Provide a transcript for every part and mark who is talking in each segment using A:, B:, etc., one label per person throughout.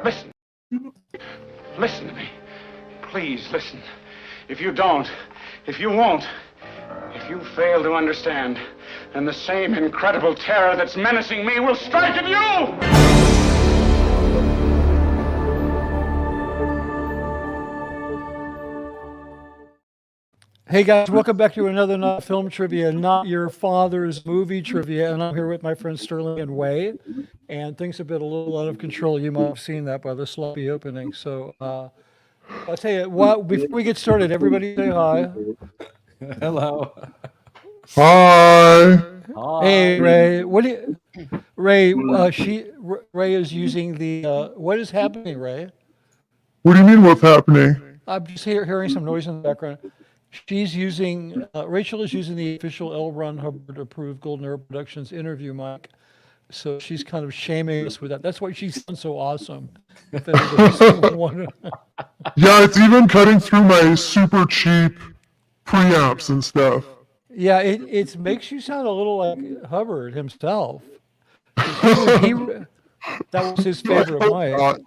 A: Listen. Listen to me. Please listen. If you don't, if you won't, if you fail to understand, then the same incredible terror that's menacing me will strike at you!
B: Hey guys, welcome back to another Not Film Trivia, Not Your Father's Movie Trivia, and I'm here with my friends Sterling and Way, and things have been a little out of control. You might have seen that by the sloppy opening. So I'll tell you what, before we get started, everybody say hi.
C: Hello.
D: Hi.
B: Hey Ray, Ray is using the what is happening, Ray?
D: What do you mean what's happening?
B: I'm just hearing some noise in the background. She's using, Rachel is using the official L. Ron Hubbard approved Golden Era Productions interview mic. So she's kind of shaming us with that. That's why she sounds so awesome.
D: Yeah, it's even cutting through my super cheap preamps and stuff.
B: Yeah, it makes you sound a little like Hubbard himself. That was his favorite mic.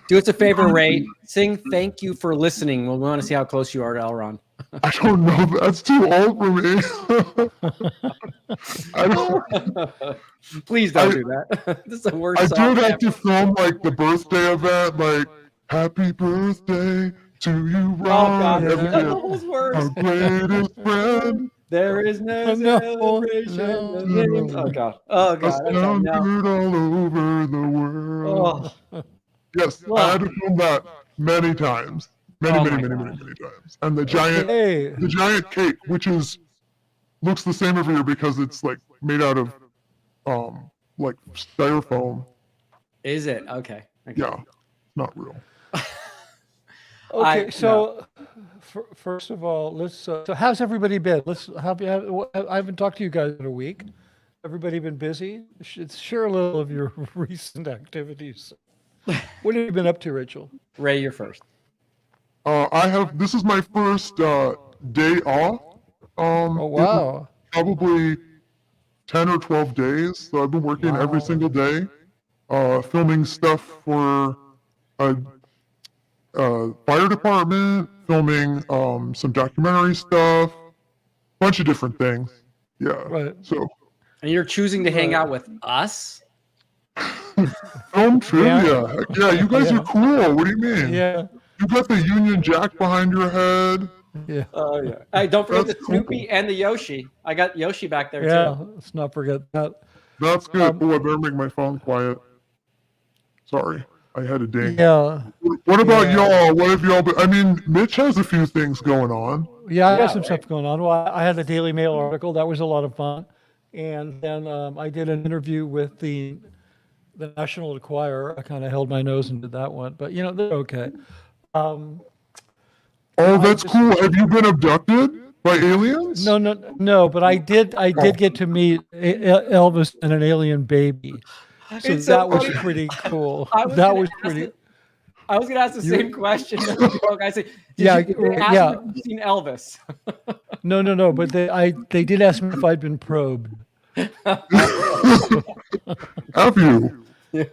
C: Do us a favor, Ray. Sing "Thank You for Listening." We want to see how close you are to L. Ron.
D: I don't know. That's too old for me.
C: Please don't do that. This is the worst.
D: I do have to film like the birthday event, like "Happy Birthday to you, Ron."
C: Those words.
D: Our greatest friend.
C: There is no celebration.
D: No.
C: Oh God. Oh God. Okay,
D: Sounded all over the world.
C: Oh.
D: Yes, I had to film that many times. Many times. And the giant cake, which looks the same every year because it's like made out of like styrofoam.
C: Is it? Okay.
D: Yeah, not real.
B: Okay, first of all, let's. So, how's everybody been? I haven't talked to you guys in a week. Everybody been busy? Share a little of your recent activities. What have you been up to, Rachel?
C: Ray, you're first.
D: This is my first day off.
B: Oh wow!
D: Probably 10 or 12 days. So I've been working every single day, filming stuff for a fire department, filming some documentary stuff, bunch of different things. Yeah.
B: Right.
D: So.
C: And you're choosing to hang out with us?
D: Film trivia. Yeah, you guys are cool. What do you mean?
B: Yeah.
D: You got the Union Jack behind your head.
B: Yeah.
C: Oh yeah. Hey, don't forget the Snoopy and the Yoshi. I got Yoshi back there too.
B: Yeah, let's not forget that.
D: That's good. I better make my phone quiet. Sorry, I had a ding.
B: Yeah.
D: What about y'all? What have y'all been? I mean, Mitch has a few things going on.
B: Yeah, I got some stuff going on. Well, I had the Daily Mail article. That was a lot of fun. And then I did an interview with the National Enquirer. I kind of held my nose and did that one, but they're okay.
D: Oh, that's cool. Have you been abducted by aliens?
B: No. But I did get to meet Elvis and an alien baby. So that was pretty cool. I was going
C: to ask the same question. I said, did you ask me if you've seen Elvis?
B: No. But they did ask me if I'd been probed.
D: Have you?
B: Yeah.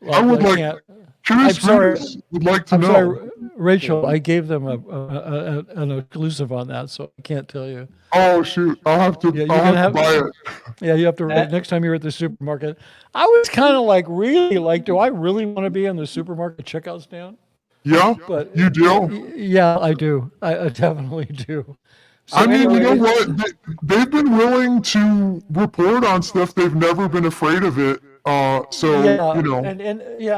B: Well,
D: I would like. Curious readers would like to know.
B: Sorry, Rachel, I gave them an exclusive on that, so I can't tell you.
D: Oh shoot! I'll have to. I'll have to buy it.
B: Yeah, you have to. Next time you're at the supermarket, I was kind of do I really want to be on the supermarket checkout stand?
D: Yeah, but you do.
B: Yeah, I do. I definitely do. So
D: I mean, you know what? They've been willing to report on stuff. They've never been afraid of it.
B: And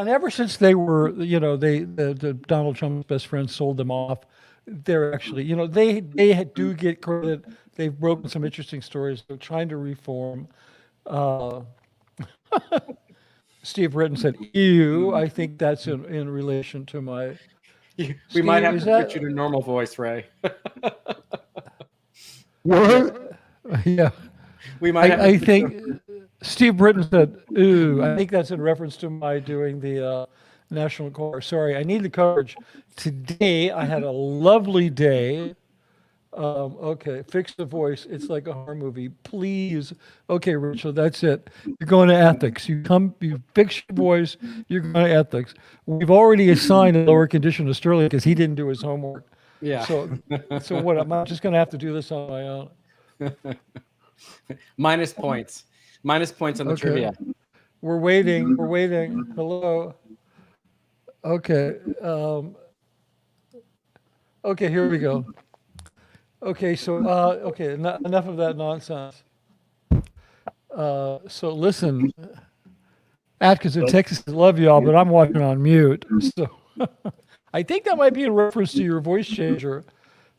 B: ever since they were, the Donald Trump's best friend sold them off. They're actually, they do get credit. They've broken some interesting stories. They're trying to reform. Steve Britton said, "Ew." I think that's in relation to my.
C: We might have to put you to normal voice, Ray.
D: What?
B: Yeah.
C: We might.
B: I think. Steve Britton said, "Ooh," I think that's in reference to my doing the National Enquirer. Sorry, I need the coverage. Today, I had a lovely day. Okay, fix the voice. It's like a horror movie. Please. Okay, Rachel, that's it. You're going to ethics. You fix your voice, you're going to ethics. We've already assigned a lower condition to Sterling because he didn't do his homework.
C: Yeah.
B: So what? Am I just going to have to do this on my own?
C: Minus points. Minus points on the trivia.
B: We're waiting. Hello. Okay. Okay, here we go. Okay, so enough of that nonsense. So listen, Atkins in Texas, I love y'all, but I'm watching on mute. So I think that might be in reference to your voice changer.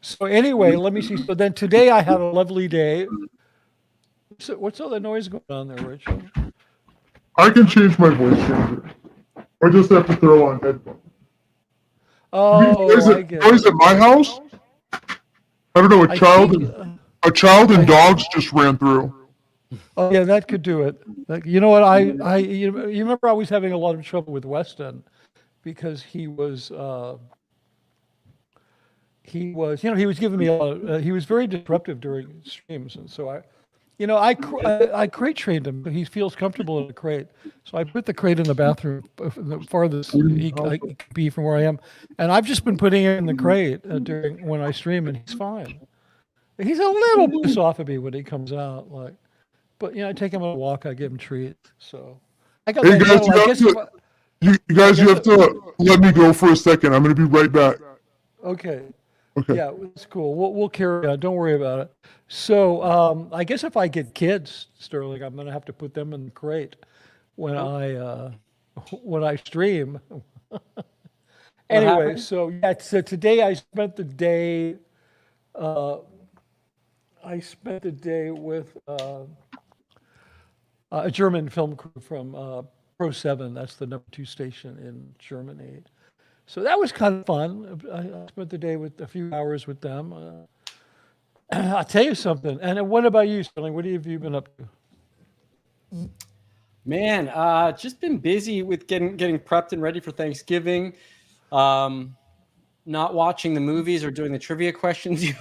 B: So anyway, let me see. So then today I had a lovely day. So what's all the noise going on there, Rachel?
D: I can change my voice changer. I just have to throw on headphones.
B: Oh, I get
D: it. Is at my house? I don't know. A child and dogs just ran through.
B: Oh yeah, that could do it. You know what? You remember I was having a lot of trouble with Weston because he was he was giving me a lot of, he was very disruptive during streams, and so I crate trained him. He feels comfortable in a crate, so I put the crate in the bathroom, the farthest he could be from where I am, and I've just been putting him in the crate during when I stream, and he's fine. He's a little pissed off at me when he comes out, but I take him on a walk, I give him treats. So I got.
D: Hey guys, you have to let me go for a second. I'm going to be right back.
B: Okay. Yeah, it's cool. We'll carry on. Don't worry about it. So I guess if I get kids, Sterling, I'm going to have to put them in the crate when I stream. Anyway, so today I spent the day. With a German film crew from Pro 7. That's the #2 station in Germany. So that was kind of fun. I spent the day with a few hours with them. I'll tell you something. And what about you, Sterling? What have you been up to?
C: Man, just been busy with getting prepped and ready for Thanksgiving. Not watching the movies or doing the trivia questions you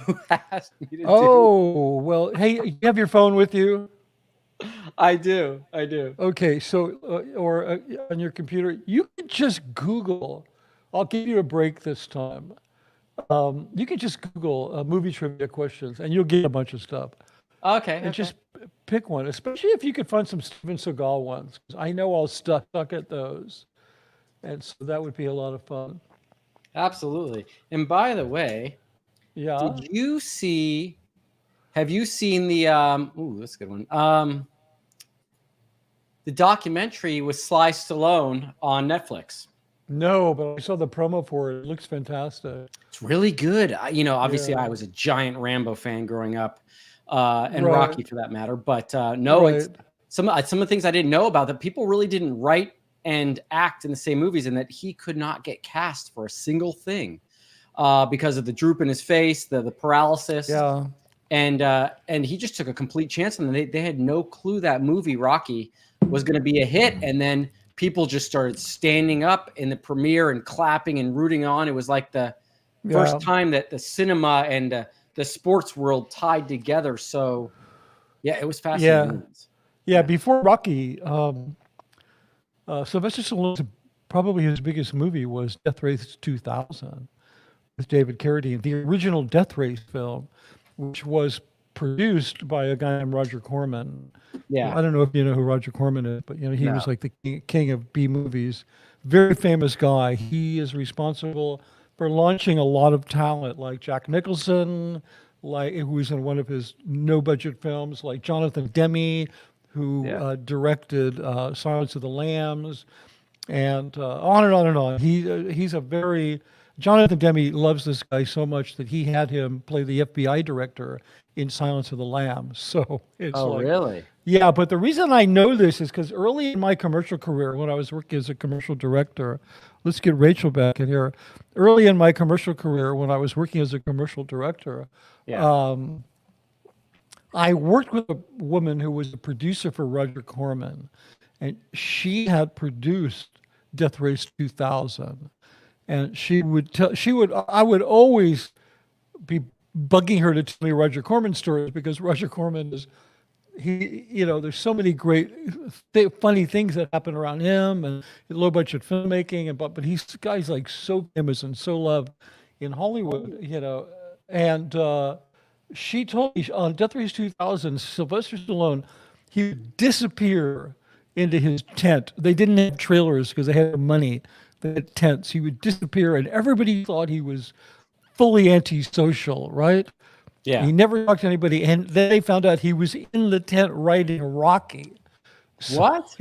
C: asked me to do.
B: Oh, well, hey, you have your phone with you?
C: I do.
B: Okay, so, or on your computer, you can just Google. I'll give you a break this time. You can just Google movie trivia questions, and you'll get a bunch of stuff.
C: Okay.
B: And just pick one, especially if you could find some Steven Seagal ones. 'Cause I know I'll stuck at those. And so that would be a lot of fun.
C: Absolutely. And by the way, have you seen the that's a good one. The documentary with Sly Stallone on Netflix?
B: No, but I saw the promo for it. It looks fantastic.
C: It's really good. Obviously I was a giant Rambo fan growing up, and Rocky for that matter. But it's some of the things I didn't know about that people really didn't write and act in the same movies, and that he could not get cast for a single thing because of the droop in his face, the paralysis.
B: Yeah.
C: And he just took a complete chance, and they had no clue that movie Rocky was going to be a hit. And then people just started standing up in the premiere and clapping and rooting on. It was like the first time that the cinema and the sports world tied together. So it was fascinating.
B: Yeah. Before Rocky, Sylvester Stallone, probably his biggest movie was Death Race 2000 with David Carradine, the original Death Race film, which was produced by a guy named Roger Corman.
C: Yeah.
B: I don't know if you know who Roger Corman is, but he was like the king of B movies. Very famous guy. He is responsible for launching a lot of talent like Jack Nicholson, who was in one of his no-budget films, like Jonathan Demme, who directed Silence of the Lambs, and on and on and on. He's a very... Jonathan Demme loves this guy so much that he had him play the FBI director in Silence of the Lambs. So it's
C: really?
B: Yeah, but the reason I know this is because early in my commercial career, when I was working as a commercial director, let's get Rachel back in here. Early in my commercial career, when I was working as a commercial director, I worked with a woman who was a producer for Roger Corman, and she had produced Death Race 2000. And I would always be bugging her to tell me Roger Corman stories because Roger Corman is, there's so many great, funny things that happen around him and low budget filmmaking, but he's the guy's like so famous and so loved in Hollywood, and she told me on Death Race 2000, Sylvester Stallone, he would disappear into his tent. They didn't have trailers because they had money. They had tents. He would disappear, and everybody thought he was fully antisocial, right?
C: Yeah.
B: He never talked to anybody, and then they found out he was in the tent writing Rocky.
C: What?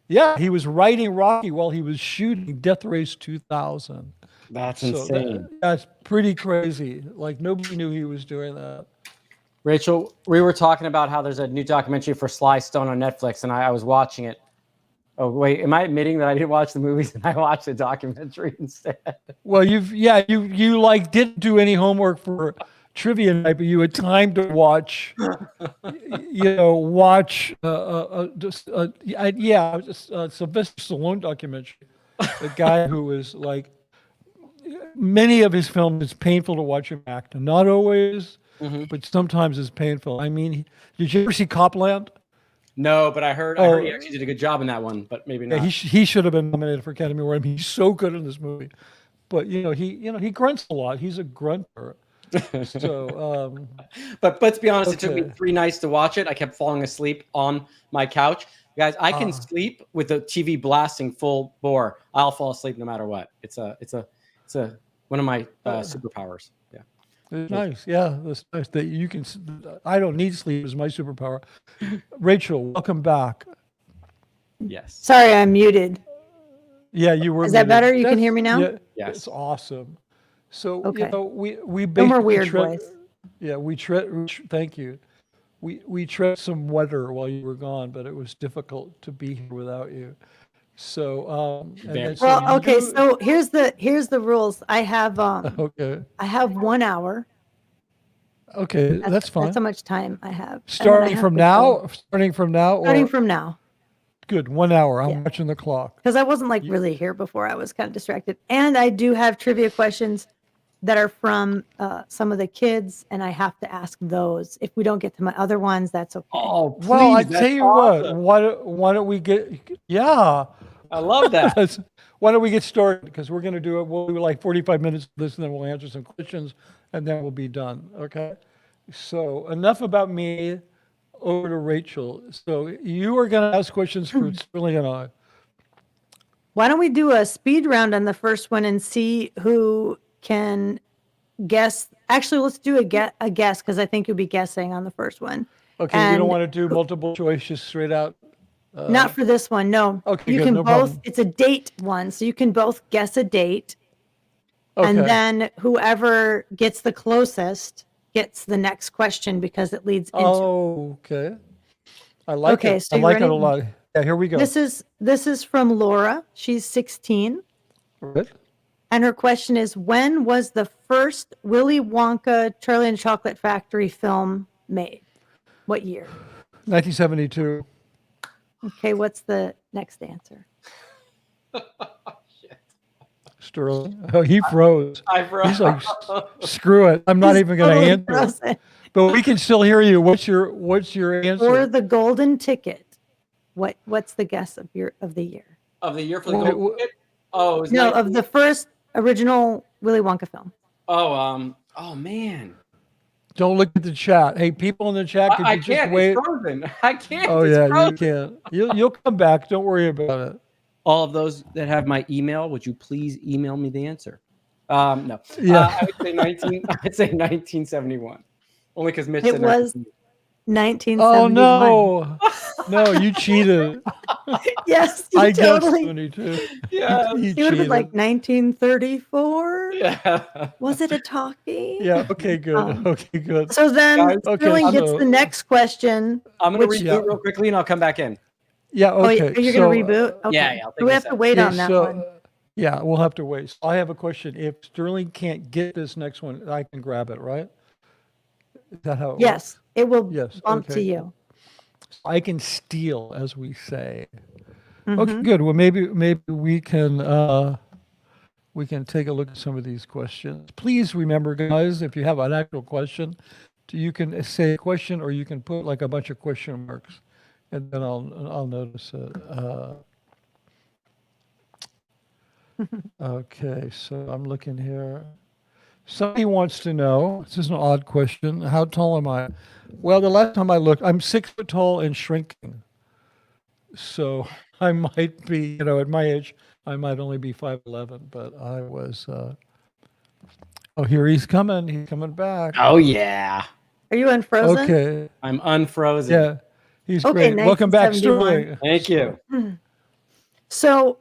B: Yeah, he was writing Rocky while he was shooting Death Race 2000.
C: That's insane.
B: That's pretty crazy. Like, nobody knew he was doing that.
C: Rachel, we were talking about how there's a new documentary for Sly Stone on Netflix, and I was watching it. Oh, wait, am I admitting that I didn't watch the movies and I watched the documentary instead?
B: Well, you like didn't do any homework for trivia night, but you had time to watch, Sylvester Stallone documentary. The guy who was like, many of his films, it's painful to watch him act. Not always, but sometimes it's painful. I mean, did you ever see Copland?
C: No, but I heard he actually did a good job in that one, but maybe not.
B: Yeah, he should have been nominated for Academy Award. I mean, he's so good in this movie. But he grunts a lot. He's a grunter. So,
C: but let's be honest, It took me 3 nights to watch it. I kept falling asleep on my couch. Guys, I can sleep with the TV blasting full bore. I'll fall asleep no matter what. It's one of my superpowers. Yeah.
B: It's nice. Yeah. That's nice that you can, I don't need sleep as my superpower. Rachel, welcome back.
C: Yes.
E: Sorry, I'm muted.
B: Yeah, you were.
E: Is that better? You can hear me now?
B: Yeah,
C: yes.
B: It's awesome. So,
E: okay.
B: we
E: no more weird voice.
B: Yeah, thank you. We tread some weather while you were gone, but it was difficult to be here without you. So,
E: so here's the rules. I have I have 1 hour.
B: Okay, that's fine.
E: That's how much time I have.
B: Starting from now. Starting from now. Good, 1 hour. I'm watching the clock.
E: Because I wasn't really here before. I was kind of distracted. And I do have trivia questions that are from some of the kids, and I have to ask those. If we don't get to my other ones, that's okay.
C: Oh, please,
B: well, I tell you awesome. Why don't we get? Yeah,
C: I love that.
B: Why don't we get started? Because we're going to do it. We'll do like 45 minutes of this, and then we'll answer some questions, and then we'll be done. Okay. So enough about me. Over to Rachel. So you are going to ask questions for Sterling and I.
E: Why don't we do a speed round on the first one and see who can guess? Actually, let's do a guess because I think you'll be guessing on the first one.
B: Okay, and you don't want to do multiple choice, just straight out?
E: Not for this one, no.
B: Okay,
E: you
B: good,
E: can
B: no
E: both.
B: problem.
E: It's a date one, so you can both guess a date, and then whoever gets the closest gets the next question because it leads into.
B: Oh, okay. I like it.
E: So
B: I like it a lot. Yeah, here we go.
E: This is from Laura. She's 16.
B: Good.
E: And her question is, when was the first Willy Wonka Charlie and the Chocolate Factory film made? What year?
B: 1972.
E: Okay, what's the next answer?
B: Sterling. Oh, he froze.
C: I froze.
B: He's like, screw it. I'm not even going to answer.
E: Frozen.
B: But we can still hear you. What's your answer?
E: For the golden ticket. What's the guess of the year?
C: Of the year for the golden ticket?
E: Oh, of the first original Willy Wonka film.
C: Oh man.
B: Don't look at the chat. Hey, people in the chat, could you just wait?
C: It's frozen. I can't.
B: Oh
C: it's
B: yeah,
C: frozen.
B: you can't. You'll come back. Don't worry about it.
C: All of those that have my email, would you please email me the answer? No.
B: Yeah.
C: I would say 1971. Only because Mitch
E: It
C: said
E: was 1971.
B: Oh no. No, you cheated.
E: Yes, you
B: I
E: totally.
B: guessed 22.
C: Yeah.
B: You
E: It would have been
B: cheated.
E: like 1934.
C: Yeah.
E: Was it a talkie?
B: Yeah, okay, good. Okay, good.
E: So then
C: Guys,
E: Sterling gets the next question.
C: I'm going to reboot real quickly and I'll come back in.
B: Yeah, okay.
E: Oh, you're going to reboot? Okay.
C: Yeah, I'll take
E: We
C: a
E: have to
C: sec.
E: wait on that one.
B: Yeah, we'll have to wait. So I have a question. If Sterling can't get this next one, I can grab it, right? Is that how it works?
E: Yes, it will
B: Yes,
E: bump
B: okay.
E: to you.
B: I can steal, as we say.
E: Mhm.
B: Okay, good. Well, maybe we can we can take a look at some of these questions. Please remember, guys, if you have an actual question, you can say a question or you can put like a bunch of question marks, and then I'll notice it. Okay, so I'm looking here. Somebody wants to know, this is an odd question, how tall am I? Well, the last time I looked, I'm 6 foot tall and shrinking. So I might be, at my age, I might only be 5'11", but I was, oh, here he's coming. He's coming back.
C: Oh yeah,
E: Are you unfrozen?
B: Okay.
C: I'm unfrozen.
B: Yeah, he's
E: Okay,
B: great. Welcome back,
E: 1971.
B: Sterling.
C: Thank you.
E: So,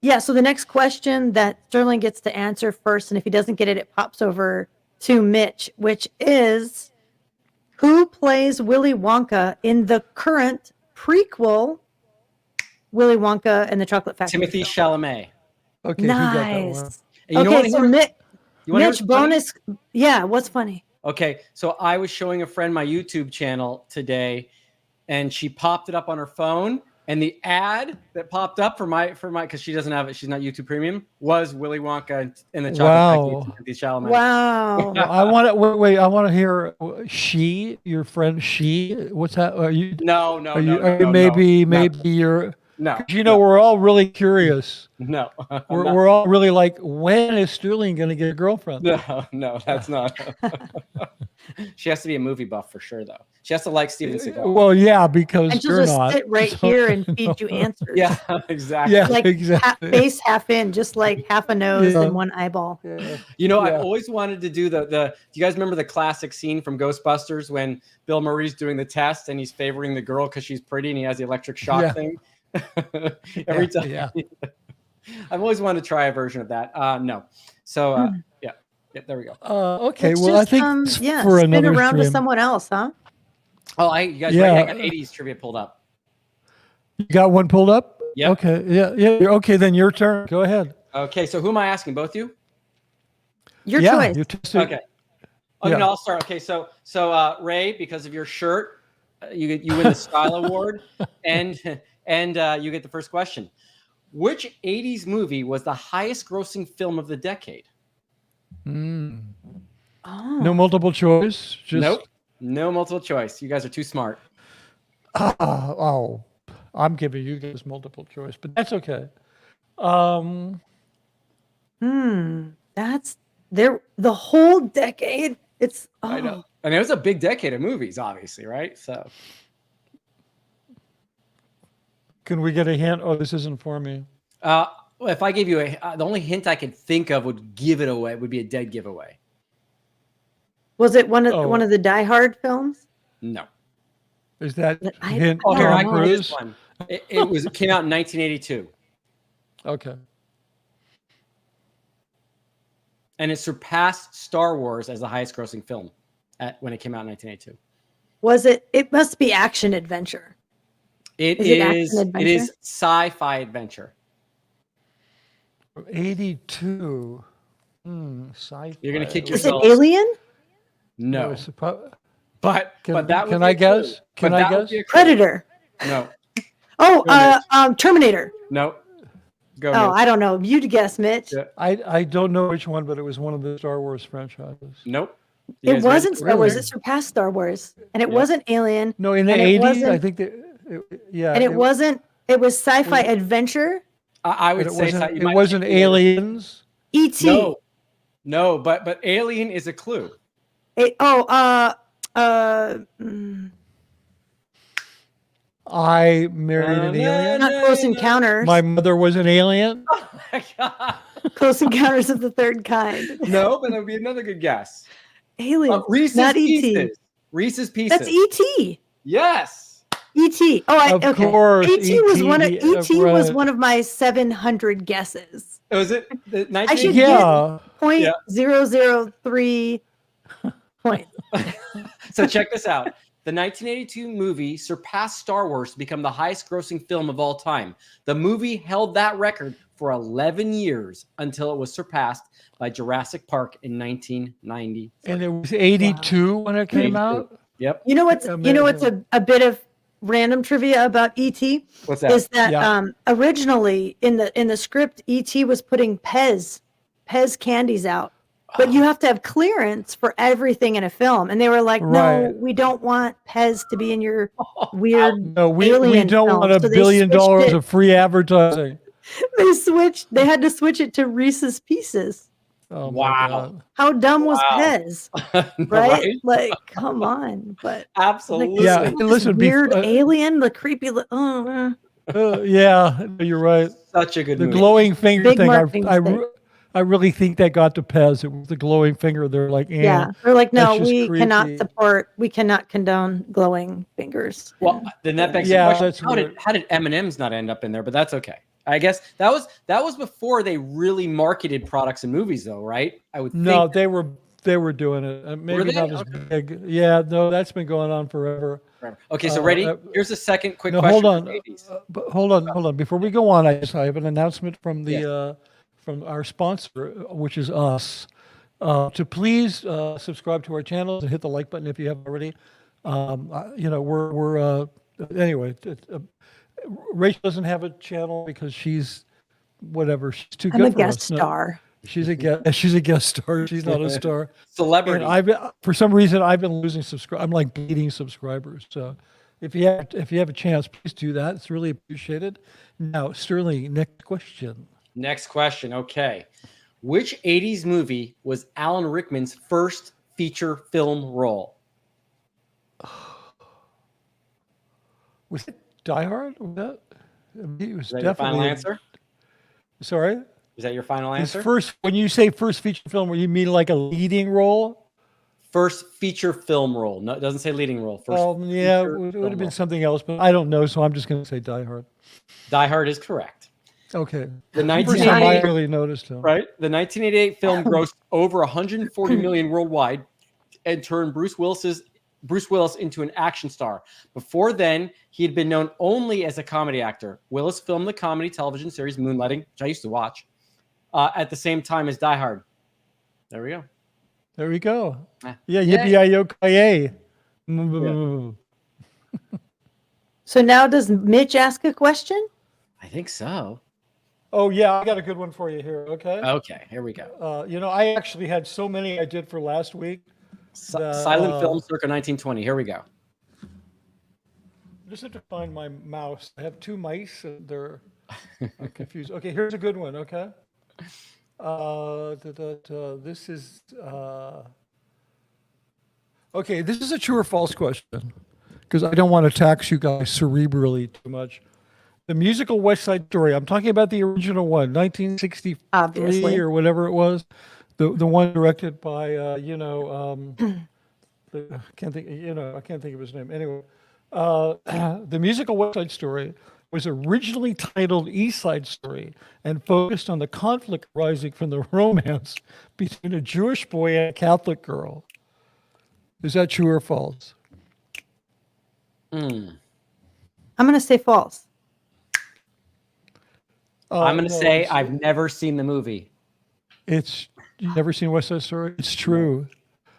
E: yeah, so the next question that Sterling gets to answer first, and if he doesn't get it, it pops over to Mitch, which is, who plays Willy Wonka in the current prequel, Willy Wonka and the Chocolate Factory?
C: Timothy
E: film?
C: Chalamet.
B: Okay, he got that one.
E: Nice.
C: And you know
E: Okay,
C: what?
E: so
C: You wanna hear
E: Mitch,
C: what's funny?
E: bonus. Yeah, what's funny?
C: Okay, so I was showing a friend my YouTube channel today, and she popped it up on her phone, and the ad that popped up for my because she doesn't have it, she's not YouTube Premium, was Willy Wonka and the Chocolate Factory. Timothy Chalamet.
E: Wow.
B: I want to wait. I want to hear your friend. What's that? Are you?
C: No,
B: Are you maybe you're?
C: No.
B: 'Cause we're all really curious.
C: No.
B: We're all really like, when is Sterling going to get a girlfriend?
C: No, that's not. She has to be a movie buff for sure, though. She has to like Steven Seagal.
B: Well, yeah, because
E: And she'll
B: you're
E: just
B: not.
E: sit right here and feed you answers.
C: Yeah, exactly.
B: Yeah,
E: Like
B: exactly.
E: face half in, just like half a nose
B: Yeah.
E: and one eyeball.
B: Yeah.
C: I always wanted to do the. Do you guys remember the classic scene from Ghostbusters when Bill Murray's doing the test and he's favoring the girl because she's pretty and he has the electric shock thing? Every time.
B: Yeah.
C: I've always wanted to try a version of that. No. So yeah, there we go.
B: Okay.
E: It's
B: Well, I
E: just,
B: think for
E: spin
B: another
E: around with
B: stream.
E: someone else, huh?
C: Oh, you guys
B: Yeah.
C: ready? I got 80s trivia pulled up.
B: You got one pulled up?
C: Yep.
B: Okay. Yeah. Okay, then your turn. Go ahead.
C: Okay, so who am I asking? Both you?
E: Your
B: yeah,
E: choice.
B: you tested.
C: Okay. Okay,
B: Yeah.
C: no, I'll start. Okay, so Rae, because of your shirt, you win the style award, and you get the first question. Which 80s movie was the highest grossing film of the decade?
B: Mm.
E: Oh.
B: No multiple choice. Just
C: Nope. No multiple choice. You guys are too smart.
B: I'm giving you guys multiple choice, but that's okay.
E: That's there. The whole decade. It's. Oh.
C: I know. And it was a big decade of movies, obviously, right? So
B: Can we get a hint? Oh, this isn't for me.
C: well, if I gave you the only hint I could think of would give it away, would be a dead giveaway.
E: Was it one of the Die Hard films?
C: No.
B: Is that
E: I-
B: hint?
E: Oh,
C: Here, I
B: Tom
C: can do this
B: Cruise?
C: one. It came out in 1982.
B: Okay.
C: And it surpassed Star Wars as the highest grossing film when it came out in 1982.
E: Was it? It must be action adventure.
C: It
E: Is it
C: is
E: action
C: it is
E: adventure?
C: sci-fi adventure.
B: 82. Sci-fi.
C: You're gonna kick
E: Is it
C: yourself.
E: Alien?
C: No.
B: Can
C: that would
B: can
C: be
B: I
C: a clue.
B: guess? Can
C: But
B: I
C: that would
B: guess?
C: be a clue.
E: Predator.
C: No.
E: Oh, Terminator.
C: No. Go.
E: Oh,
C: Mitch.
E: I don't know. You'd guess, Mitch.
C: Yeah.
B: I don't know which one, but it was one of the Star Wars franchises.
C: Nope. You
E: It
C: guys
E: wasn't
C: ready?
E: Star Wars.
B: Really?
E: It surpassed Star Wars, and it
C: Yeah.
E: wasn't Alien.
B: No, in the
E: And it
B: 80s, I
E: wasn't-
B: think that. Yeah.
E: And it wasn't. It was sci-fi adventure.
C: I
B: But
C: would say so.
B: it wasn't Aliens.
E: E.T.
C: No, but Alien is a clue.
B: I married an alien.
E: Not Close Encounters.
B: My mother was an alien.
C: Oh my God.
E: Close Encounters of the Third Kind.
C: No, but that would be another good guess.
E: Alien.
C: Reese's
E: not E.T.
C: Pieces. Reese's Pieces.
E: That's E.T.
C: Yes.
E: E.T. Oh,
B: Of
E: okay.
B: course,
E: E.T. was one of
B: E.T.,
E: E.T. was
B: right.
E: one of my 700 guesses.
C: Was it the
E: I should
C: 19?
B: Yeah.
E: Point
C: Yeah.
E: 003 points.
C: So check this out. The 1982 movie surpassed Star Wars to become the highest grossing film of all time. The movie held that record for 11 years until it was surpassed by Jurassic Park in 1990.
B: And it was 82 when it came
C: 82.
B: out.
C: Yep.
E: You know what's a bit of random trivia about ET
C: What's that?
E: is that
B: Yeah.
E: originally in the script, ET was putting Pez candies out, but you have to have clearance for everything in a film, and they were like, "No,
B: Right.
E: we don't want Pez to be in your weird
B: No, we
E: alien
B: don't
E: film."
B: want $1
E: So they
B: billion
E: switched it.
B: of free advertising.
E: They had to switch it to Reese's Pieces.
B: Oh
C: Wow.
B: my God.
E: How dumb was
C: Wow.
E: Pez? Right?
C: Right?
E: Like, come on. But
C: Absolutely.
B: Yeah,
E: this
B: listen,
E: weird alien, the creepy.
B: yeah, you're right.
C: Such a good
B: The
C: movie.
B: glowing finger
E: Big
B: thing,
E: marketing mistake.
B: I really think that got to Pez. It was the glowing finger. They're like,
E: Yeah, they're like, no,
B: that's just
E: we
B: creepy.
E: cannot condone glowing fingers.
C: Well, then that begs
B: Yeah,
C: the question:
B: that's weird.
C: how did M&M's not end up in there? But that's okay. I guess that was before they really marketed products in movies, though, right? I would
B: No,
C: think.
B: they were doing it. Maybe
C: they?
B: not as
C: Okay.
B: big. Yeah, no, that's been going on forever.
C: Okay, so ready?
B: Uh,
C: Here's a second quick
B: No,
C: question.
B: hold on.
C: for ladies.
B: But hold on. Before we go on, I have an announcement from the from our sponsor, which is us. To please subscribe to our channels and hit the like button if you haven't already. We're anyway. Rachel doesn't have a channel because she's whatever. She's too
E: I'm
B: good
E: a
B: for
E: guest
B: us. No,
E: star.
B: she's a guest. She's a guest star. She's not a star.
C: Celebrity.
B: And for some reason, I've been losing subscribers. I'm like bleeding subscribers. So if you have a chance, please do that. It's really appreciated. Now, Sterling, next question.
C: Next question. Okay. Which 80s movie was Alan Rickman's first feature film role?
B: Was it Die Hard? Was that? It was
C: Is that your final
B: definitely.
C: answer?
B: Sorry.
C: Is that your final
B: His
C: answer?
B: first. When you say first feature film, you mean like a leading role?
C: First feature film role. No, it doesn't say leading role. First
B: Yeah, it
C: feature
B: would
C: film
B: have been
C: role.
B: something else, but I don't know, so I'm just going to say Die Hard.
C: Die Hard is correct.
B: Okay.
C: The
B: First time I
C: 1988
B: really noticed him.
C: Right. The 1988 film grossed over 140 million worldwide and turned Bruce Willis into an action star. Before then, he had been known only as a comedy actor. Willis filmed the comedy television series Moonlighting, which I used to watch, at the same time as Die Hard. There we go.
B: There we go.
C: Ah.
B: Yeah,
C: Yay.
B: yippee-yi-yo-ki-yay.
E: So now does Mitch ask a question?
C: I think so.
B: Oh, yeah, I got a good one for you here, okay?
C: Okay, here we go.
B: I actually had so many I did for last week.
C: Silent film circa 1920. Here we go.
B: I just have to find my mouse. I have two mice, and they're I'm confused. Okay, here's a good one, okay? This is okay. This is a true or false question because I don't want to tax you guys cerebrally too much. The musical West Side Story. I'm talking about the original one, 1963
E: Obviously.
B: or whatever it was. The one directed by I can't think of his name. Anyway, the musical West Side Story was originally titled East Side Story and focused on the conflict arising from the romance between a Jewish boy and a Catholic girl. Is that true or false?
E: I'm going to say false.
C: I'm going to
B: No,
C: say
B: it's-
C: I've never seen the movie.
B: You've never seen West Side Story? It's true.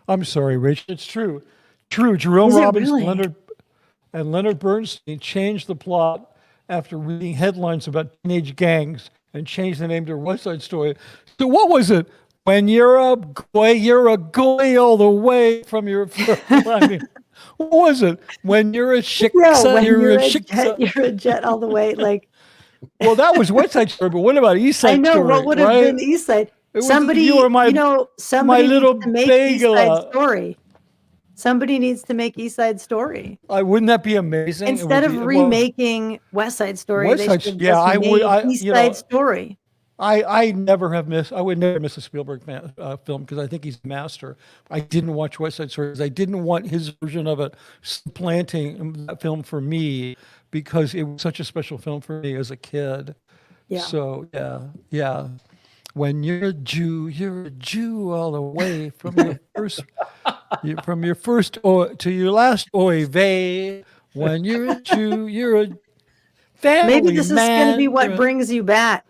B: I'm sorry, Rachel. It's true. True. Jerome
E: Is it
B: Robbins
E: really?
B: and Leonard Bernstein changed the plot after reading headlines about teenage gangs and changed the name to West Side Story. So what was it? When you're a goy all the way from your. I mean, what was it? When you're a shiksa,
E: Yeah, when you're a
B: shiksa.
E: jet, you're a jet all the way. Like,
B: Well, that was West Side Story, but what about East Side
E: I know
B: Story?
E: what would have
B: right?
E: been East Side.
B: was-
E: Somebody,
B: you were my
E: somebody
B: little
E: needs to make East Side
B: bagel.
E: Story. Somebody needs to make East Side Story.
B: Wouldn't that be amazing? It
E: Instead
B: would
E: of
B: be- well,
E: remaking West Side Story,
B: West
E: they
B: Side-
E: should have
B: yeah,
E: just
B: I would-
E: made East Side Story.
B: I would never miss a Spielberg film because I think he's a master. I didn't watch West Side Story because I didn't want his version of it supplanting that film for me because it was such a special film for me as a kid.
E: Yeah.
B: So yeah. When you're a Jew all the way from your first to your last oy vey. When you're a Jew, you're a family
E: Maybe this is going to be
B: man.
E: what brings you back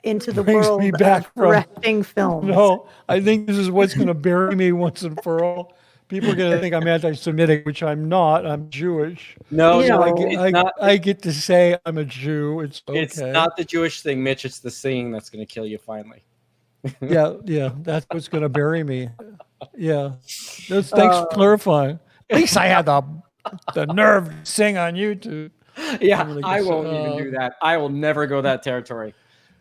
E: into the
B: Brings
E: world
B: me back
E: of
B: from-
E: directing films.
B: No, I think this is what's going to bury me once and for all. People are going to think I'm anti-Semitic, which I'm not. I'm Jewish.
C: No,
E: You
C: no,
E: know,
C: it's not.
B: I get to say I'm a Jew. It's okay.
C: It's not the Jewish thing, Mitch. It's the singing that's going to kill you finally.
B: Yeah. That's what's going to bury me. Yeah. Thanks for clarifying. At least I had the nerve to sing on YouTube.
C: Yeah,
B: really
C: I
B: good
C: won't
B: song.
C: even do that. I will never go that territory.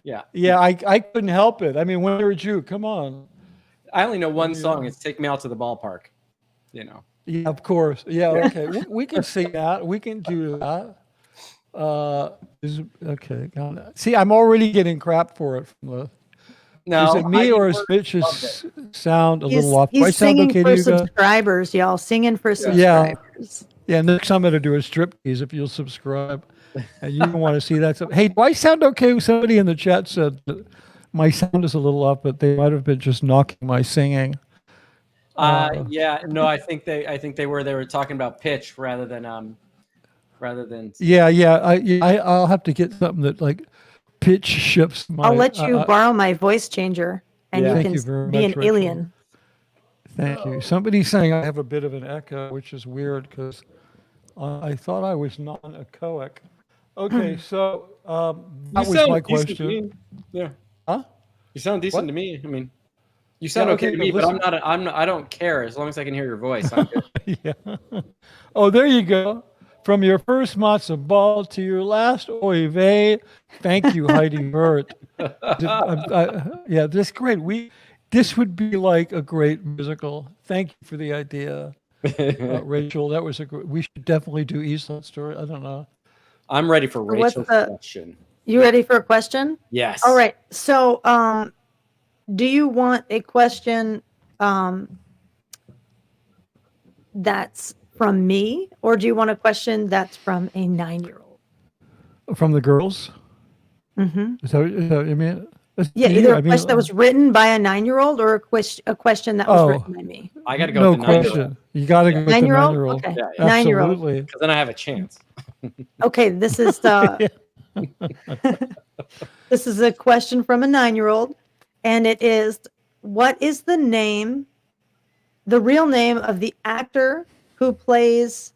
C: Yeah.
B: Yeah, I couldn't help it. I mean, when you're a Jew, come on.
C: I only know one song. It's "Take Me Out to the Ballpark." You know.
B: Yeah, of course. Yeah, okay. We can sing that. We can do that. Okay. See, I'm already getting crap for it from the.
C: No,
B: Is it me or is Mitch's sound a little off? Do I
E: He's
B: sound
E: singing
B: okay
E: for
B: to you guys?
E: subscribers, y'all. Singing for
B: Yeah.
E: subscribers.
B: Yeah, next time I'm going to do a striptease if you'll subscribe. And you don't want to see that. Hey, do I sound okay? Somebody in the chat said that my sound is a little off, but they might have been just knocking my singing.
C: Yeah, no, I think they were talking about pitch rather than
B: Yeah. I'll have to get something that like pitch shifts my.
E: I'll let you borrow my voice changer, and
C: Yeah.
E: you
B: Thank you
E: can
B: very
E: be
B: much,
E: an
B: Rachel.
E: alien.
B: Thank you. Somebody's saying I have a bit of an echo, which is weird because I thought I was non-echoic. Okay, so that was my question.
C: Yeah.
B: Huh?
C: You sound decent
B: What?
C: to me. I mean, you sound
B: Yeah,
C: okay
B: okay,
C: to me,
B: but
C: but I'm not. I don't care as long as I can hear your voice. I'm good.
B: Yeah. Oh, there you go. From your first matzo ball to your last oy vey. Thank you, Heidi Burt. Yeah, this is great. This would be like a great musical. Thank you for the idea, Rachel. That was we should definitely do East Side Story. I don't know.
C: I'm ready for
E: What's
C: Rachel's
E: the-
C: question.
E: You ready for a question?
C: Yes.
E: All right. So, do you want a question that's from me, or do you want a question that's from a 9-year-old?
B: From the girls?
E: Mm-hmm.
B: Is that what you mean?
E: Yeah,
B: You,
E: either
B: I
E: a
B: mean,
E: question that was written by a 9-year-old or a question that was written by me.
C: I got to go
B: no
C: with the 9-year-old
B: question. You got to go with the
E: 9-year-old?
B: 9-year-old.
E: Okay.
C: Yeah,
E: 9-year-old.
B: Absolutely.
C: because then I have a chance.
E: Okay, this is the this is a question from a 9-year-old, and it is, what is the real name of the actor who plays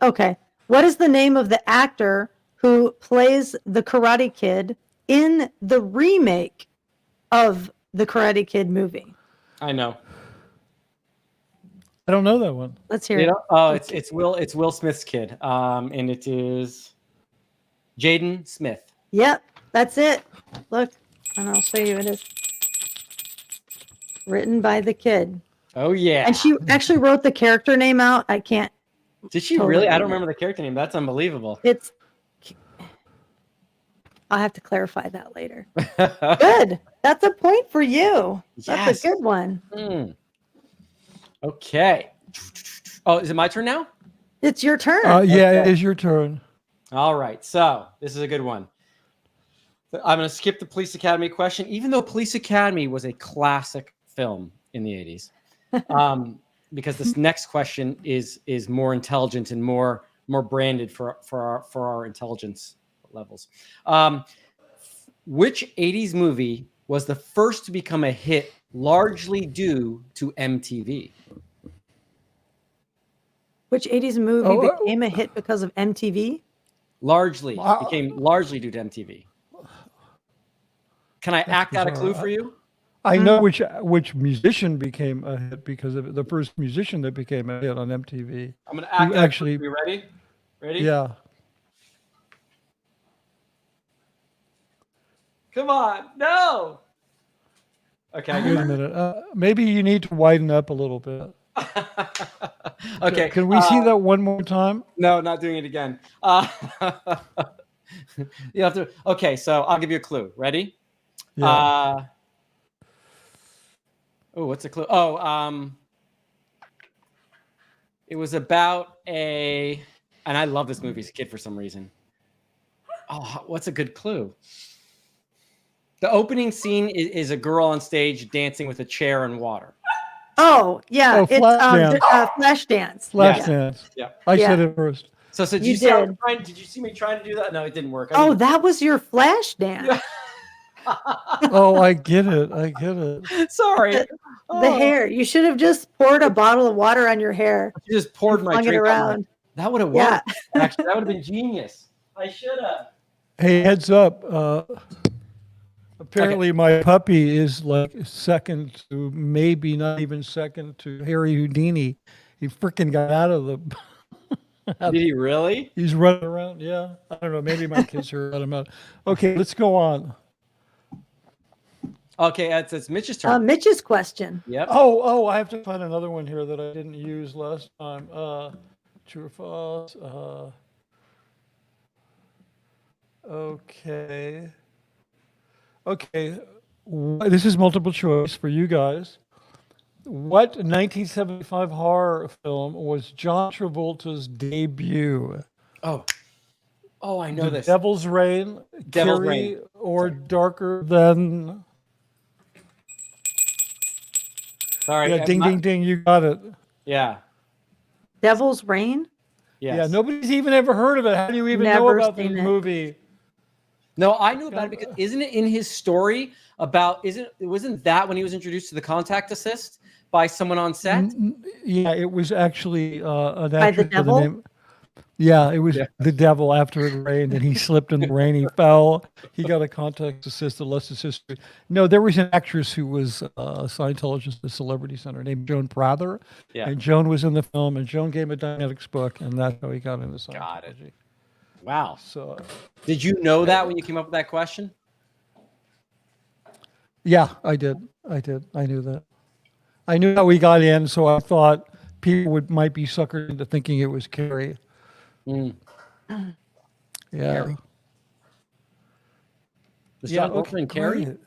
E: okay. What is the name of the actor who plays the Karate Kid in the remake of the Karate Kid movie?
C: I know.
B: I don't know that one.
E: Let's hear
C: You
E: it.
C: know? Oh, it's Will Smith's kid. And it is Jaden Smith.
E: Yep, that's it. Look, and I'll show you. It is written by the kid.
C: Oh yeah.
E: And she actually wrote the character name out. I can't.
C: Did she
E: totally
C: really? I don't
E: remember.
C: remember the character name. That's unbelievable.
E: It's. I'll have to clarify that later. Good. That's a point for you. That's
C: Yes.
E: a good one.
C: Okay. Oh, is it my turn now?
E: It's your turn.
B: Yeah, it is your turn.
C: All right. So this is a good one. I'm going to skip the Police Academy question, even though Police Academy was a classic film in the 80s. Because this next question is more intelligent and more branded for our intelligence levels. Which 80s movie was the first to become a hit largely due to MTV?
E: Which 80s movie became a hit because of MTV?
C: Largely became largely due to MTV. Can I act out a clue for you?
B: I know which musician became a hit because of it. The first musician that became a hit on MTV.
C: I'm going to act out a clue. You ready? Ready?
B: Yeah.
C: Come on. No. Okay.
B: Wait a minute. Maybe you need to widen up a little bit.
C: Okay.
B: Can we see that one more time?
C: No, not doing it again. You have to. Okay, so I'll give you a clue. Ready?
B: Yeah.
C: What's a clue? It was about and I love this movie as a kid for some reason. Oh, what's a good clue? The opening scene is a girl on stage dancing with a chair and water.
E: Oh, yeah.
B: Oh,
E: It's
B: Flashdance.
E: Flashdance.
B: Flashdance.
C: Yeah.
B: I said it first.
C: So did you see me trying to do that? No, it didn't work.
E: Oh, that was your Flashdance.
B: Oh, I get it. I get it.
C: Sorry.
E: The hair. You should have just poured a bottle of water on your hair.
C: You just poured
E: and
C: my
E: flung it
C: drink on my-
E: around.
C: That would have
E: Yeah.
C: worked. Actually, that would have been genius. I should have.
B: Hey, heads up. Apparently, my puppy is like second to, maybe not even second to Harry Houdini. He freaking got out of the.
C: Did he really?
B: He's running around. Yeah, I don't know. Maybe my kids are let him out. Okay, let's go on.
C: Okay, it's Mitch's turn.
E: Mitch's question.
C: Yep.
B: Oh, I have to find another one here that I didn't use last time. True or false? Okay. Okay. This is multiple choice for you guys. What 1975 horror film was John Travolta's debut?
C: Oh, I know
B: The
C: this.
B: Devil's Reign,
C: Devil's
B: Carrie,
C: Reign.
B: or Darker Than.
C: Sorry.
B: Yeah, ding, ding, ding. You got it.
C: Yeah.
E: Devil's Reign?
C: Yes.
B: Yeah, nobody's even ever heard of it. How do you even know
E: Never
B: about this
E: seen it.
B: movie?
C: No, I knew about it because isn't it in his story about wasn't that when he was introduced to the contact assist by someone on set?
B: Yeah, it was actually an
E: By the
B: actor
E: devil?
B: Yeah, it was the devil after it rained, and he slipped in the rain. He fell. He got a contact assist. The rest is history. No, there was an actress who was a Scientologist at the Celebrity Center named Joan Prather,
C: Yeah.
B: and Joan was in the film, and Joan gave him a Dianetics book, and that's how he got into Scientology.
C: Got it. Wow.
B: So,
C: Did you know that when you came up with that question?
B: yeah, I did. I knew that. I knew how we got in, so I thought people might be suckered into thinking it was Carrie.
C: Mm.
B: Yeah.
C: Carrie. Was
B: Yeah.
C: John Travolta in Carrie?
B: great.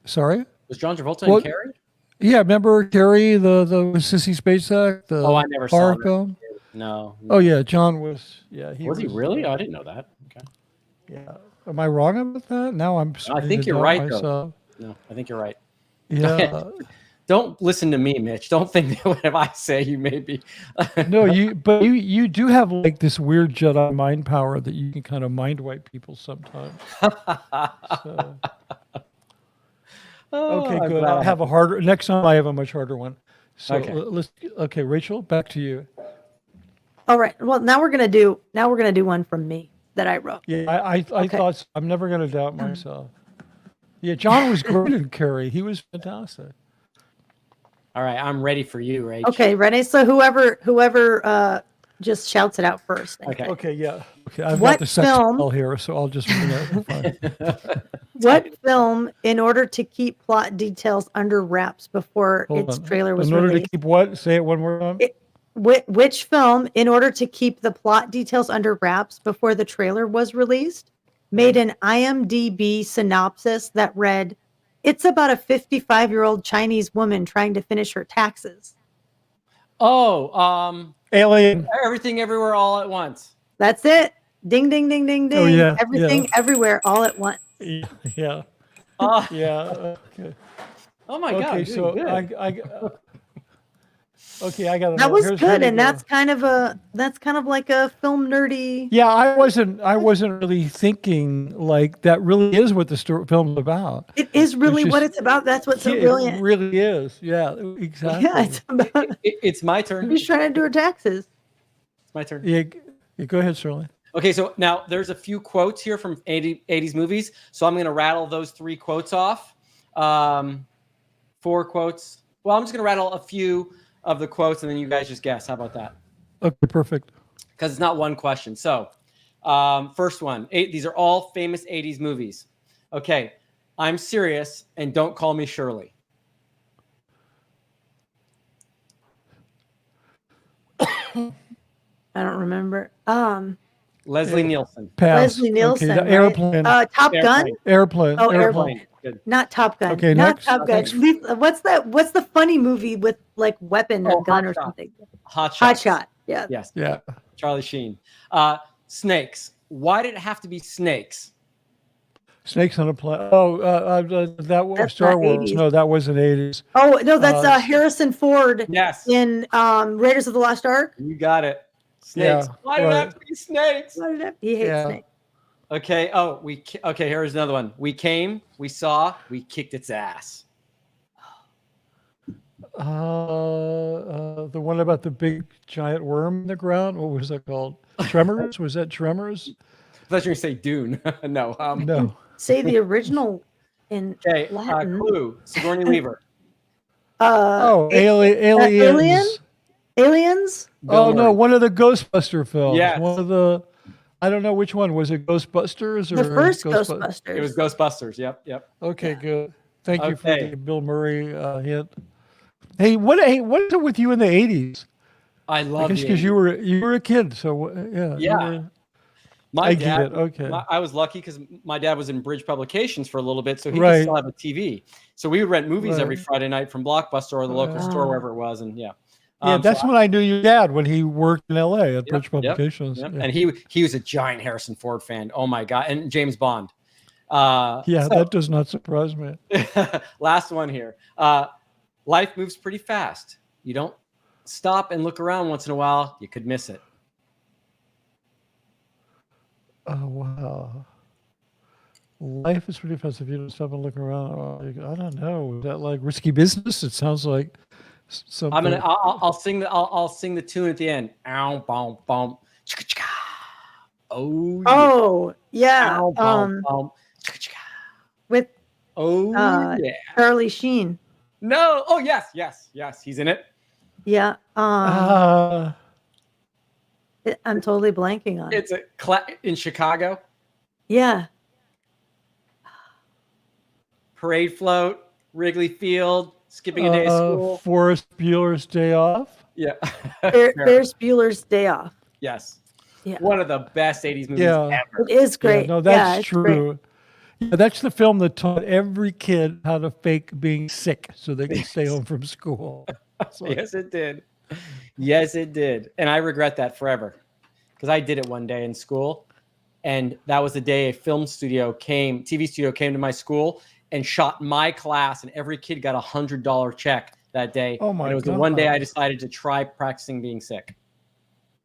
B: Sorry.
C: Was John Travolta
B: Well,
C: in Carrie?
B: Yeah, remember Carrie, the Sissy Spacek, the
C: Oh, I never saw
B: horror
C: that.
B: film?
C: No.
B: Oh yeah, John was. Yeah,
C: Was he really? Oh, I didn't know that. Okay.
B: Yeah. Am I wrong about that? Now I'm.
C: I
B: starting
C: think
B: to
C: you're
B: doubt
C: right, though.
B: myself.
C: No, I think you're right.
B: Yeah.
C: Don't listen to me, Mitch. Don't think that whatever I say, you may be.
B: No, you do have like this weird Jedi mind power that you can kind of mind wipe people sometimes. So.
C: Oh,
B: Okay,
C: I'm
B: good.
C: glad
B: I'll
C: I
B: have a harder. Next time I have a much harder one. So
C: Okay.
B: let's. Okay, Rachel, back to you.
E: All right. Well, now we're gonna do one from me that I wrote.
B: Yeah, I
E: Okay.
B: thought I'm never going to doubt myself. Yeah, John was great in Carrie. He was fantastic.
C: All right, I'm ready for you, Rach.
E: Okay, ready? So whoever just shouts it out first.
C: Okay.
B: Okay, yeah. Okay, I've
E: What
B: got the sex
E: film-
B: spell here, so I'll just bring it. Fine.
E: What film, in order to keep plot details under wraps before
B: Hold
E: its
B: on.
E: trailer was
B: In order
E: released?
B: to keep what? Say it one more time.
E: Which film, in order to keep the plot details under wraps before the trailer was released, made an IMDb synopsis that read, "It's about a 55-year-old Chinese woman trying to finish her taxes."
C: Oh,
B: Alien.
C: Everything Everywhere All at Once.
E: That's it. Ding, ding, ding, ding, ding.
B: Oh, yeah,
E: Everything,
B: yeah.
E: everywhere, all at once.
B: Yeah.
C: Oh,
B: Yeah. Okay.
C: oh my God.
B: Okay.
C: I'm
B: So
C: doing good.
B: Okay, I got.
E: That was
B: Here's
E: good,
B: here
E: and
B: we go.
E: that's kind of like a film nerdy.
B: Yeah, I wasn't really thinking like that. Really is what the film's about.
E: It is really
B: just-
E: what it's about. That's what's so
B: Yeah,
E: brilliant.
B: It really is. Yeah, exactly.
E: Yeah, it's about
C: It's my turn.
E: who's trying to do her taxes.
C: It's my turn.
B: Yeah, go ahead, Sterling.
C: Okay, so now there's a few quotes here from 80s movies. So I'm going to rattle those 3 quotes off. 4 quotes. Well, I'm just going to rattle a few of the quotes, and then you guys just guess. How about that?
B: Okay, perfect.
C: Because it's not one question. So first one. These are all famous 80s movies. Okay, I'm serious, and don't call me Shirley.
E: I don't remember.
C: Leslie Nielsen.
B: Pass.
E: Leslie Nielsen.
B: Okay, the
E: right?
B: airplane.
E: Top Gun.
B: Airplane.
E: Oh,
B: Airplane.
C: Good.
E: Not Top Gun.
B: Okay,
E: not
B: next.
E: Top Gun.
B: Next.
E: What's the funny movie with like weapon or
C: Oh,
E: gun
C: Hot
E: or
C: Shot.
E: something?
C: Hot Shots.
E: Hot Shot. Yeah.
C: Yes.
B: Yeah.
C: Charlie Sheen. Snakes. Why did it have to be snakes?
B: Snakes on a plane. Oh, that was
E: That's
B: Star
E: not
B: Wars.
E: 80s.
B: No, that wasn't 80s.
E: Oh no, that's
B: Uh,
E: Harrison Ford
C: Yes.
E: in Raiders of the Lost Ark.
C: You got it. Snakes.
B: Yeah,
C: Why did it
B: right.
C: have to be snakes?
E: He hates
B: Yeah.
E: snakes.
C: Okay. Oh, okay. Here's another one. We came, we saw, we kicked its ass.
B: The one about the big giant worm in the ground. What was that called? Tremors? Was that Tremors?
C: I thought you were going to say Dune. No.
B: No.
E: Say the original in
C: Okay.
E: Latin.
C: Clue. Sigourney Weaver.
B: Aliens.
E: Aliens?
C: Bill
B: Oh no,
C: Murray.
B: one of the Ghostbuster films.
C: Yes.
B: One of the. I don't know which one was it. Ghostbusters or
E: The first
B: Ghostbusters?
E: Ghostbusters.
C: It was Ghostbusters. Yep.
B: Okay, good. Thank you for
C: Okay.
B: the Bill Murray hint. Hey, what is it with you in the 80s?
C: I love it.
B: Because you were a kid, so yeah.
C: Yeah. My
B: I
C: dad,
B: get it. Okay.
C: I was lucky because my dad was in Bridge Publications for a little bit, so he
B: Right.
C: could still have a TV. So we would rent movies every
B: Right.
C: Friday night from Blockbuster or the local store, wherever it was, and yeah.
B: Yeah, that's when I knew your dad when he worked in LA at Bridge Publications.
C: Yep.
B: Yeah.
C: And he was a giant Harrison Ford fan. Oh my god, and James Bond.
B: That does not surprise me.
C: Last one here. Life moves pretty fast. You don't stop and look around once in a while, you could miss it.
B: Oh wow. Life is pretty fast if you don't stop and look around. I don't know. Is that like Risky Business? It sounds like something.
C: I'll sing the tune at the end. Ow, boom, boom. Oh, yeah.
E: Oh, yeah.
C: Ow, boom, boom.
E: With
C: Oh, yeah.
E: Charlie Sheen.
C: No. Oh, yes. He's in it.
E: Yeah.
B: Uh,
E: I'm totally blanking on it.
C: It's in Chicago.
E: Yeah.
C: Parade float, Wrigley Field, skipping a day of school.
B: Forrest Bueller's Day Off.
C: Yeah.
E: Ferris Bueller's Day Off.
C: Yes.
E: Yeah.
C: One of the best 80s movies
B: Yeah.
C: ever.
E: It is great.
B: Yeah, no, that's
E: it's great.
B: true. Yeah, that's the film that taught every kid how to fake being sick so they can stay home from school.
C: Yes, it did. Yes, it did. And I regret that forever because I did it one day in school. And that was the day a TV studio came to my school and shot my class, and every kid got $100 check that day.
B: Oh my
C: and it was the
B: God.
C: one day I decided to try practicing being sick.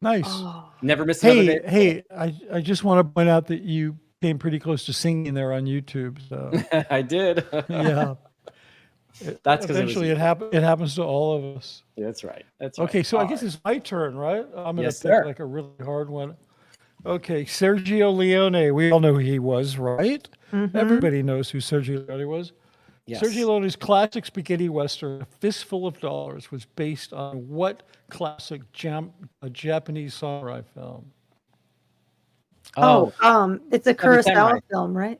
B: Nice.
E: Oh.
C: Never miss another day.
B: Hey, I just want to point out that you came pretty close to singing there on YouTube. So
C: I did.
B: yeah.
C: That's because
B: Eventually it happens to all of us.
C: That's right.
B: Okay, so I guess it's my turn, right? I'm going to
C: Yes,
B: pick
C: sir.
B: like a really hard one. Okay, Sergio Leone. We all know who he was, right?
E: Mhm.
B: Everybody knows who Sergio Leone was.
C: Yes.
B: Sergio Leone's classic spaghetti western, A Fistful of Dollars, was based on what classic Japanese samurai film?
E: It's a
C: Seven
E: Kurosawa
C: Samurai.
E: film, right?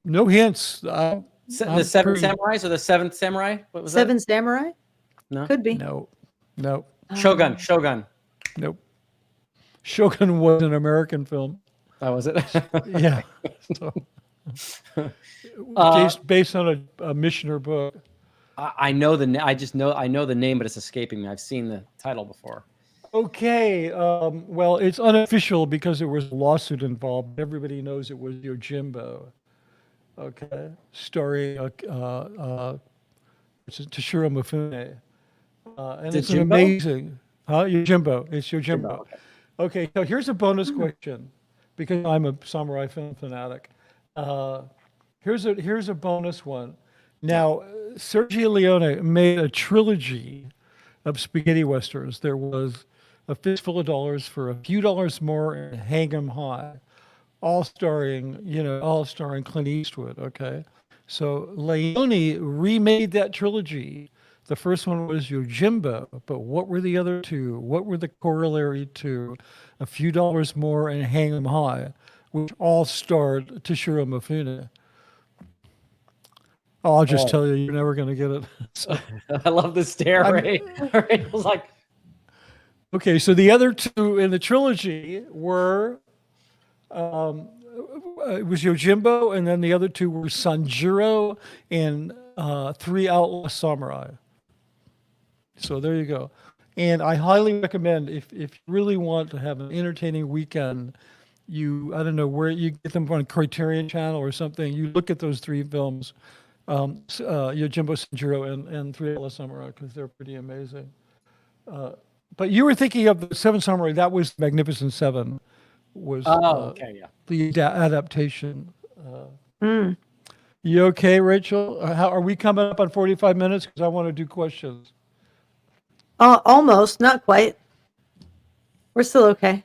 B: No hints.
C: The Seven Samurais or the Seventh Samurai? What was
E: Seven Samurai?
C: No.
E: Could be.
B: No.
C: that? Shogun.
B: Nope. Shogun was an American film.
C: That was it.
B: Yeah. So, based on a Mishner book.
C: I know I know the name, but it's escaping me. I've seen the title before.
B: Okay. Well, it's unofficial because there was a lawsuit involved. Everybody knows it was Yojimbo. Okay. Starring Toshiro Mifune. And
C: Is it
B: it's an
C: Jimbo?
B: amazing. Yojimbo. It's Yojimbo.
C: Okay.
B: Okay, so here's a bonus question, because I'm a samurai film fanatic. Here's a bonus one. Now, Sergio Leone made a trilogy of spaghetti westerns. There was A Fistful of Dollars, For a Few Dollars More, and Hang 'Em High, all starring Clint Eastwood. Okay, so Leone remade that trilogy. The first one was Yojimbo, but what were the other two? What were the corollary to A Few Dollars More and Hang 'Em High, which all starred Toshiro Mifune? Oh, I'll just tell you, you're never going to get it. So,
C: I love the stare, Ray. Ray was like,
B: okay, so the other two in the trilogy were, it was Yojimbo, and then the other two were Sanjuro and Three Outlaw Samurai. So there you go. And I highly recommend, if you really want to have an entertaining weekend, I don't know where you get them on Criterion Channel or something, you look at those three films, Yojimbo, Sanjuro, and Three Outlaw Samurai, because they're pretty amazing. But you were thinking of the Seven Samurai. That was Magnificent Seven, was
C: Okay, yeah.
B: the adaptation.
E: Mm.
B: You okay, Rachel? How are we coming up on 45 minutes? Because I want to do questions.
E: Almost, not quite. We're still okay.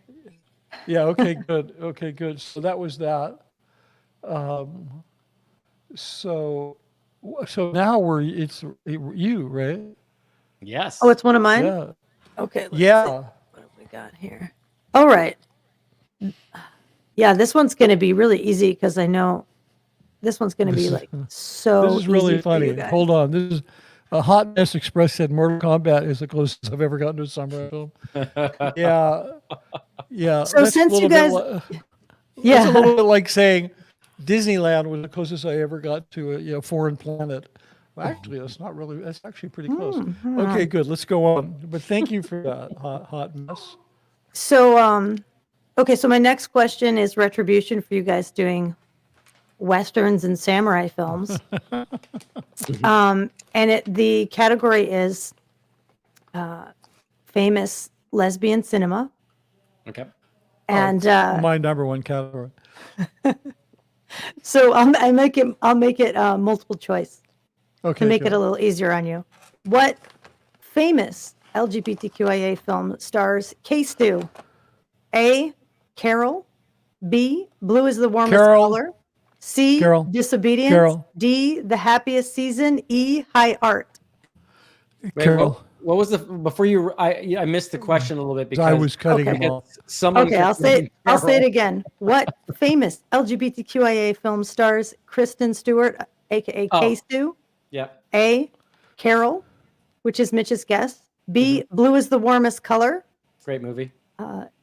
B: Yeah. Okay. Good. Okay. Good. So that was that. Um, so now it's you, right?
C: Yes.
E: Oh, it's one of mine?
B: Yeah.
E: Okay. Let's see.
B: Yeah.
E: What have we got here? All right. Yeah, this one's going to be really easy because I know this one's going to be like so
B: This is really
E: easy for you
B: funny.
E: guys.
B: Hold on. This is a Hot Mess Express said Mortal Kombat is the closest I've ever gotten to a samurai film. Yeah. Yeah.
E: So
B: that's a
E: since you
B: little
E: guys,
B: bit
E: yeah,
B: That's a little bit like saying Disneyland was the closest I ever got to a foreign planet. Well, actually, that's not really. That's actually pretty close. Okay, good. Let's go on. But thank you for that, hot mess.
E: So okay, so my next question is retribution for you guys doing westerns and samurai films. And the category is famous lesbian cinema.
C: Okay.
E: And
B: My number one category.
E: so I'll make it multiple choice
B: Okay.
E: to make
B: good.
E: it a little easier on you. What famous LGBTQIA film stars K-Stew? A. Carol. B. Blue is the warmest
B: Carol.
E: color. C.
B: Carol.
E: Disobedience.
B: Carol.
E: D. The happiest season. E. High art.
C: Wait,
B: Carol.
C: what was the before you? I missed the question a little bit because
B: I was cutting
E: Okay.
B: him off.
C: someone.
E: Okay, I'll say it again. What famous LGBTQIA film stars Kristen Stewart, aka
C: Oh.
E: K-Stew?
C: Yeah.
E: A. Carol, which is Mitch's guess. B. Blue is the warmest color.
C: Great movie.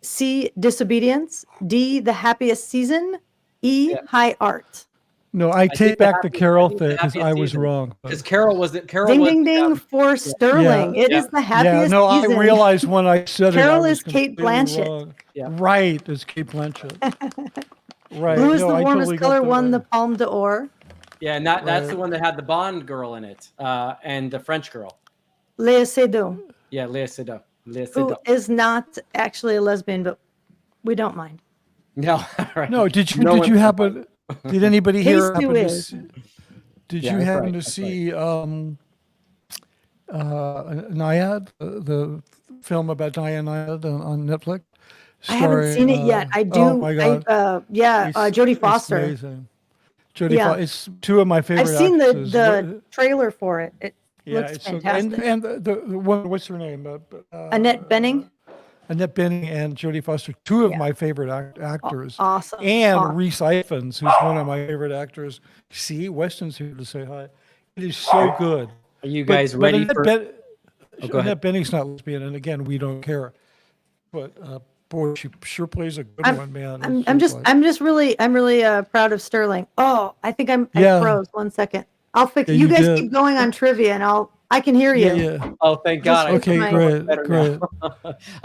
E: C. Disobedience. D. The happiest season. E.
C: Yeah.
E: High art.
B: No, I
C: think
B: take
C: the
B: back the
C: happiest-
B: Carol
C: I think the
B: thing because
C: happiest
B: I was
C: season.
B: wrong.
C: Because Carol was the Carol.
E: Ding
C: was,
E: ding ding for Sterling.
B: Yeah.
E: It is
C: Yeah.
E: the happiest
B: Yeah, no,
E: season.
B: I realized when I said
E: Carol
B: it. I
E: is
B: was
E: Kate
B: completely
E: Blanchett.
B: wrong.
C: Yeah.
B: Right, it's Kate Blanchett. Right.
E: Blue is
B: no,
E: the
B: I
E: warmest
B: totally got
E: color.
B: that
E: Won the
B: right.
E: Palme d'Or.
C: Yeah, and that's the
B: Right.
C: one that had the Bond girl in it, and the French girl.
E: Léa Seydoux,
C: Yeah, Léa Seydoux. Léa
E: who
C: Seydoux.
E: is not actually a lesbian, but we don't mind.
C: No, right.
B: No, did you
C: No one-
B: happen? Did anybody here
E: Case two
B: happen to
E: is.
B: see? Did
C: Yeah,
B: you
C: that's
B: happen
C: right,
B: to
C: that's
B: see Naiad, the film about Diane Naiad on Netflix?
E: I haven't seen it yet. I do.
B: Oh my God!
E: Jodie Foster.
B: It's amazing. Jodie
E: Yeah.
B: Foster. It's two of my favorite.
E: I've seen
B: actresses.
E: the trailer for it. It looks
B: it's so,
E: fantastic.
B: and the one, what's her name?
E: Annette Bening.
B: Annette Bening and Jodie Foster, two of
E: Yeah.
B: my favorite actors.
E: Awesome.
B: And
E: Awesome.
B: Rhys Ifans, who's one of my favorite actors. See, Weston's here to say hi. It is so good.
C: Are you guys ready
B: Annette
C: for?
B: Ben-
C: go ahead.
B: Annette Bening's not lesbian, and again, we don't care. But boy, she sure plays a good one, man.
E: I'm just really proud of Sterling. Oh, I think I
B: Yeah.
E: froze. 1 second. I'll fix.
B: Yeah,
E: you
B: you
E: guys
B: did.
E: keep going on trivia, and I can hear you.
B: Yeah.
C: Oh, thank God! I
B: Okay,
E: my-
B: great,
C: better
B: great.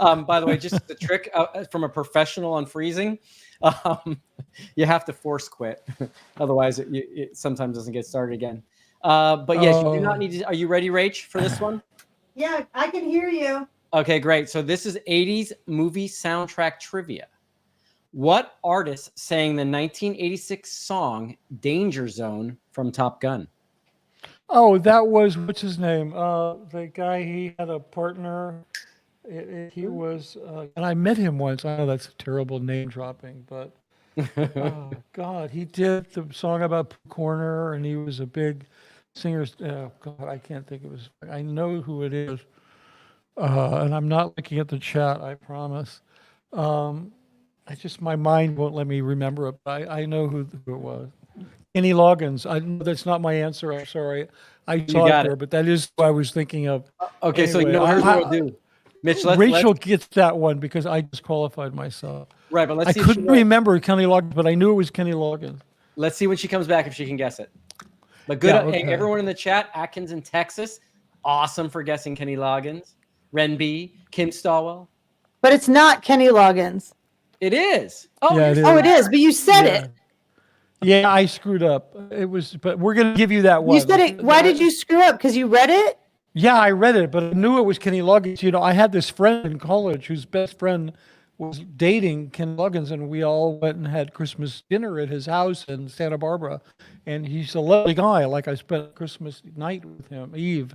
C: now. By the way, just the trick from a professional on freezing, you have to force quit, otherwise it sometimes doesn't get started again. But yes, you do not need to. Are you ready, Rach, for this one?
E: Yeah, I can hear you.
C: Okay, great. So this is 80s movie soundtrack trivia. What artist sang the 1986 song "Danger Zone" from Top Gun?
B: Oh, that was what's his name? The guy. He had a partner. He was, and I met him once. I know that's a terrible name dropping, but oh God, he did the song about Corner, and he was a big singer. Oh God, I can't think of his. I know who it is, and I'm not looking at the chat. I promise. My mind won't let me remember it. But I know who it was. Kenny Loggins. I know that's not my answer. I'm sorry. I saw it
C: got
B: there, but that is who I was thinking of.
C: Okay, so
B: Anyway,
C: here's
B: I-
C: what we'll do. Mitch,
B: Rachel gets that one because I disqualified myself.
C: right, but let's
B: I
C: see. If she
B: couldn't
C: knows.
B: remember Kenny Loggins, but I knew it was Kenny Loggins.
C: Let's see when she comes back if she can guess it. But good,
B: Yeah,
C: hey,
B: okay.
C: everyone in the chat, Atkins in Texas, awesome for guessing Kenny Loggins. Ren B, Kim Stallwell.
E: But it's not Kenny Loggins.
C: It is. Oh,
B: Yeah,
C: you're
B: it
E: Oh,
B: is.
E: it is. But you said
B: Yeah.
E: it.
B: Yeah, I screwed up. It was, but we're gonna give you that one.
E: You said it. Why did you screw up? Because you read it.
B: Yeah, I read it, but I knew it was Kenny Loggins. You know, I had this friend in college whose best friend was dating Ken Loggins, and we all went and had Christmas dinner at his house in Santa Barbara. And he's a lovely guy. Like I spent Christmas night with him, Eve,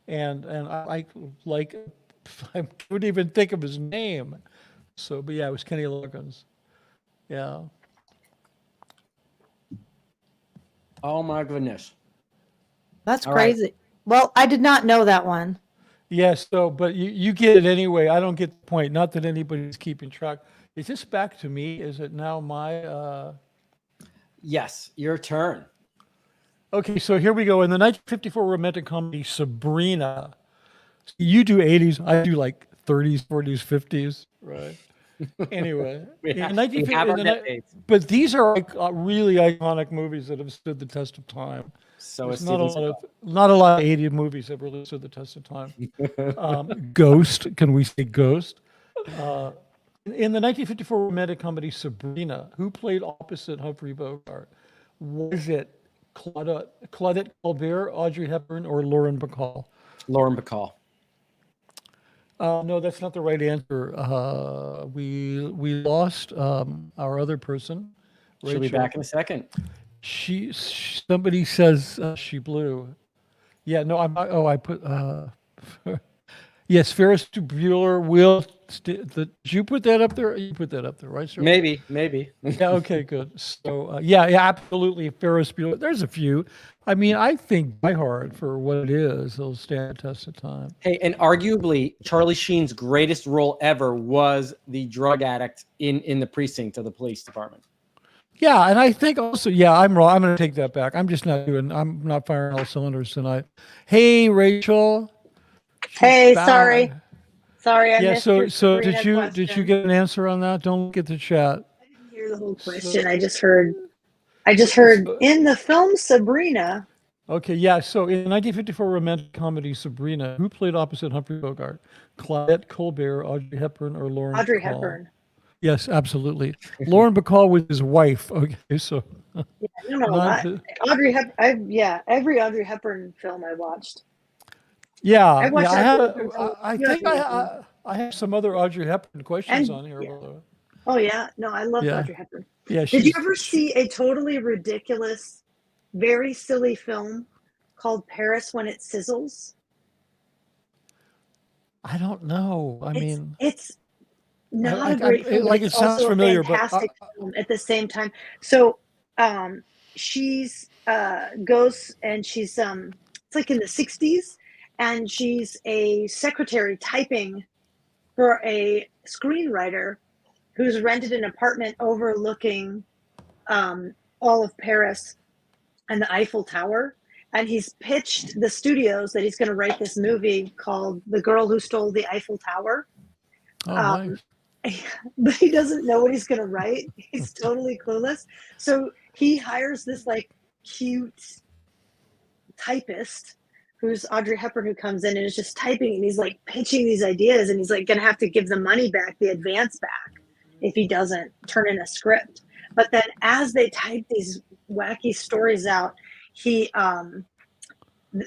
B: and I like I couldn't even think of his name. So, but yeah, it was Kenny Loggins. Yeah.
C: Oh my goodness.
E: That's
C: All right.
E: crazy. Well, I did not know that one.
B: Yes, so but you get it anyway. I don't get the point. Not that anybody's keeping track. Is this back to me? Is it now my
C: Yes, your turn.
B: Okay, so here we go. In the 1954 romantic comedy Sabrina. You do 80s, I do like 30s, 40s, 50s, right? Anyway,
C: We have,
B: in
C: we have our
B: 1950,
C: decades.
B: but these are like really iconic movies that have stood the test of time.
C: So
B: There's
C: it's
B: not a
C: Steven
B: lot of not a lot of 80 movies that really stood the test of time. Ghost, can we say Ghost? In the 1954 romantic comedy Sabrina, who played opposite Humphrey Bogart? Was it Claudette Colbert, Audrey Hepburn, or Lauren Bacall?
C: Lauren Bacall.
B: No, that's not the right answer. We lost our other person.
C: She'll be
B: Rachel.
C: back in a second.
B: Somebody says she blew. Yeah, no, I'm not. Oh, I put. Yes, Ferris Bueller will. Did you put that up there? You put that up there, right, sir?
C: Maybe.
B: Yeah. Okay. Good. So yeah, absolutely. Ferris Bueller. There's a few. I mean, I think Die Hard, for what it is, will stand the test of time.
C: Hey, and arguably Charlie Sheen's greatest role ever was the drug addict in the precinct of the police department.
B: Yeah, and I think also, yeah, I'm wrong. I'm going to take that back. I'm not firing all cylinders tonight. Hey, Rachel.
E: Hey,
B: back.
E: Sorry, I
B: Yeah.
E: missed
B: So
E: your Sabrina
B: did you
E: question.
B: get an answer on that? Don't look at the chat.
E: I didn't hear the whole question. I just heard in the film Sabrina.
B: Okay, yeah. So in the 1954 romantic comedy Sabrina, who played opposite Humphrey Bogart? Claudette Colbert, Audrey Hepburn, or Lauren
E: Audrey
B: Bacall?
E: Hepburn.
B: Yes, absolutely. Lauren Bacall was his wife. Okay, so
E: Yeah, no,
B: not-
E: Audrey Hepburn. Every Audrey Hepburn film I watched.
B: yeah,
E: I watched
B: I think I have some other Audrey Hepburn questions
E: And-
B: on here.
E: yeah.
B: By the way.
E: Oh yeah, no, I love
B: Yeah.
E: Audrey Hepburn.
B: Yeah,
E: Did you ever see a totally ridiculous, very silly film called Paris When It Sizzles?
B: I don't know. I mean,
E: it's not
B: I-
E: a great film,
B: like,
E: but it's
B: it sounds
E: also
B: familiar,
E: a
B: but
E: fantastic film at the same time. So she's goes and she's it's like in the 60s, and she's a secretary typing for a screenwriter who's rented an apartment overlooking all of Paris and the Eiffel Tower. And he's pitched the studios that he's going to write this movie called The Girl Who Stole the Eiffel Tower.
B: oh, nice.
E: But he doesn't know what he's going to write. He's totally clueless. So he hires this like cute typist who's Audrey Hepburn, who comes in and is just typing, and he's like pitching these ideas, and he's like going to have to give the money back, the advance back, if he doesn't turn in a script. But then as they type these wacky stories out,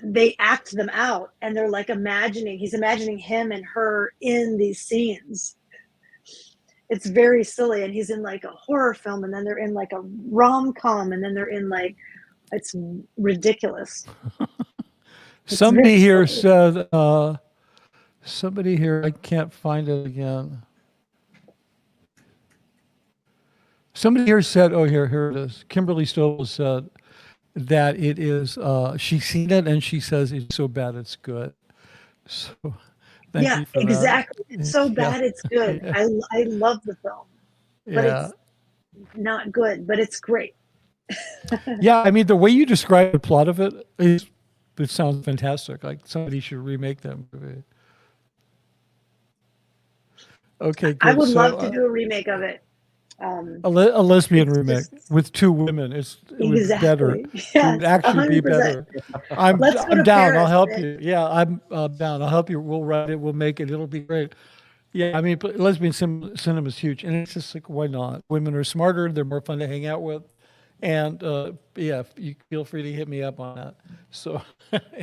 E: they act them out, and they're like he's imagining him and her in these scenes. It's very silly, and he's in like a horror film, and then they're in like a rom-com, and then they're in like, it's ridiculous.
B: Somebody here said, somebody here, I can't find it again. Somebody here said, oh, here it is. Kimberly Stovall said that it is, she's seen it and she says it's so bad it's good. So thank you for
E: exactly.
B: that.
E: It's so bad it's good.
B: Yeah.
E: I love the film, but
B: Yeah.
E: it's not good, but it's great.
B: Yeah, I mean, the way you describe the plot of it sounds fantastic. Like somebody should remake that movie. Okay, good.
E: I would
B: So,
E: love to do a remake of it.
B: a lesbian
E: it's
B: remake
E: just-
B: with two women. It would be better.
E: Exactly.
B: It
E: Yes,
B: would actually be
E: 100%.
B: better. I'm
E: Let's go to
B: down. I'll
E: Paris,
B: help
E: man.
B: you. Yeah, I'm down. I'll help you. We'll write it. We'll make it. It'll be great. Yeah, I mean, but lesbian cinema is huge, and it's just like, why not? Women are smarter. They're more fun to hang out with, and yeah, you feel free to hit me up on that. So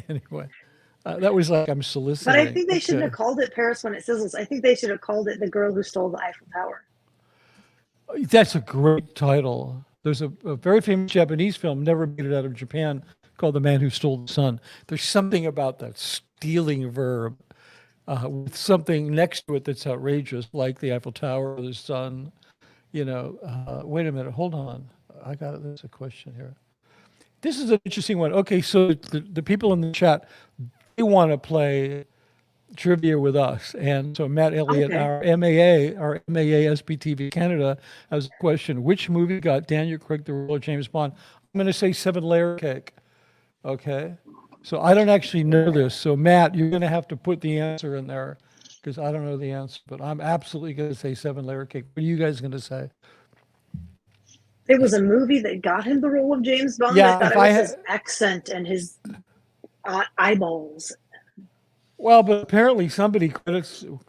B: anyway, That was like I'm
E: But
B: soliciting.
E: I think they shouldn't
B: Okay.
E: have called it Paris When It Sizzles. I think they should have called it The Girl Who Stole the Eiffel Tower.
B: That's a great title. There's a very famous Japanese film, never made it out of Japan, called The Man Who Stole the Sun. There's something about that stealing verb with something next to it that's outrageous, like the Eiffel Tower or the sun. Wait a minute, hold on. There's a question here. This is an interesting one. Okay, so the people in the chat, they want to play trivia with us. And so Matt Elliott,
E: Okay.
B: our MAA SBTV Canada, has a question. Which movie got Daniel Craig the role of James Bond? I'm going to say Seven Layer Cake. Okay. So I don't actually know this. So Matt, you're going to have to put the answer in there because I don't know the answer, but I'm absolutely going to say Seven Layer Cake. What are you guys going to say?
E: It was a movie that got him the role of James Bond.
B: Yeah,
E: I thought
B: if
E: it was
B: I
E: his accent and his eyeballs.
B: Well, but apparently somebody credits. It's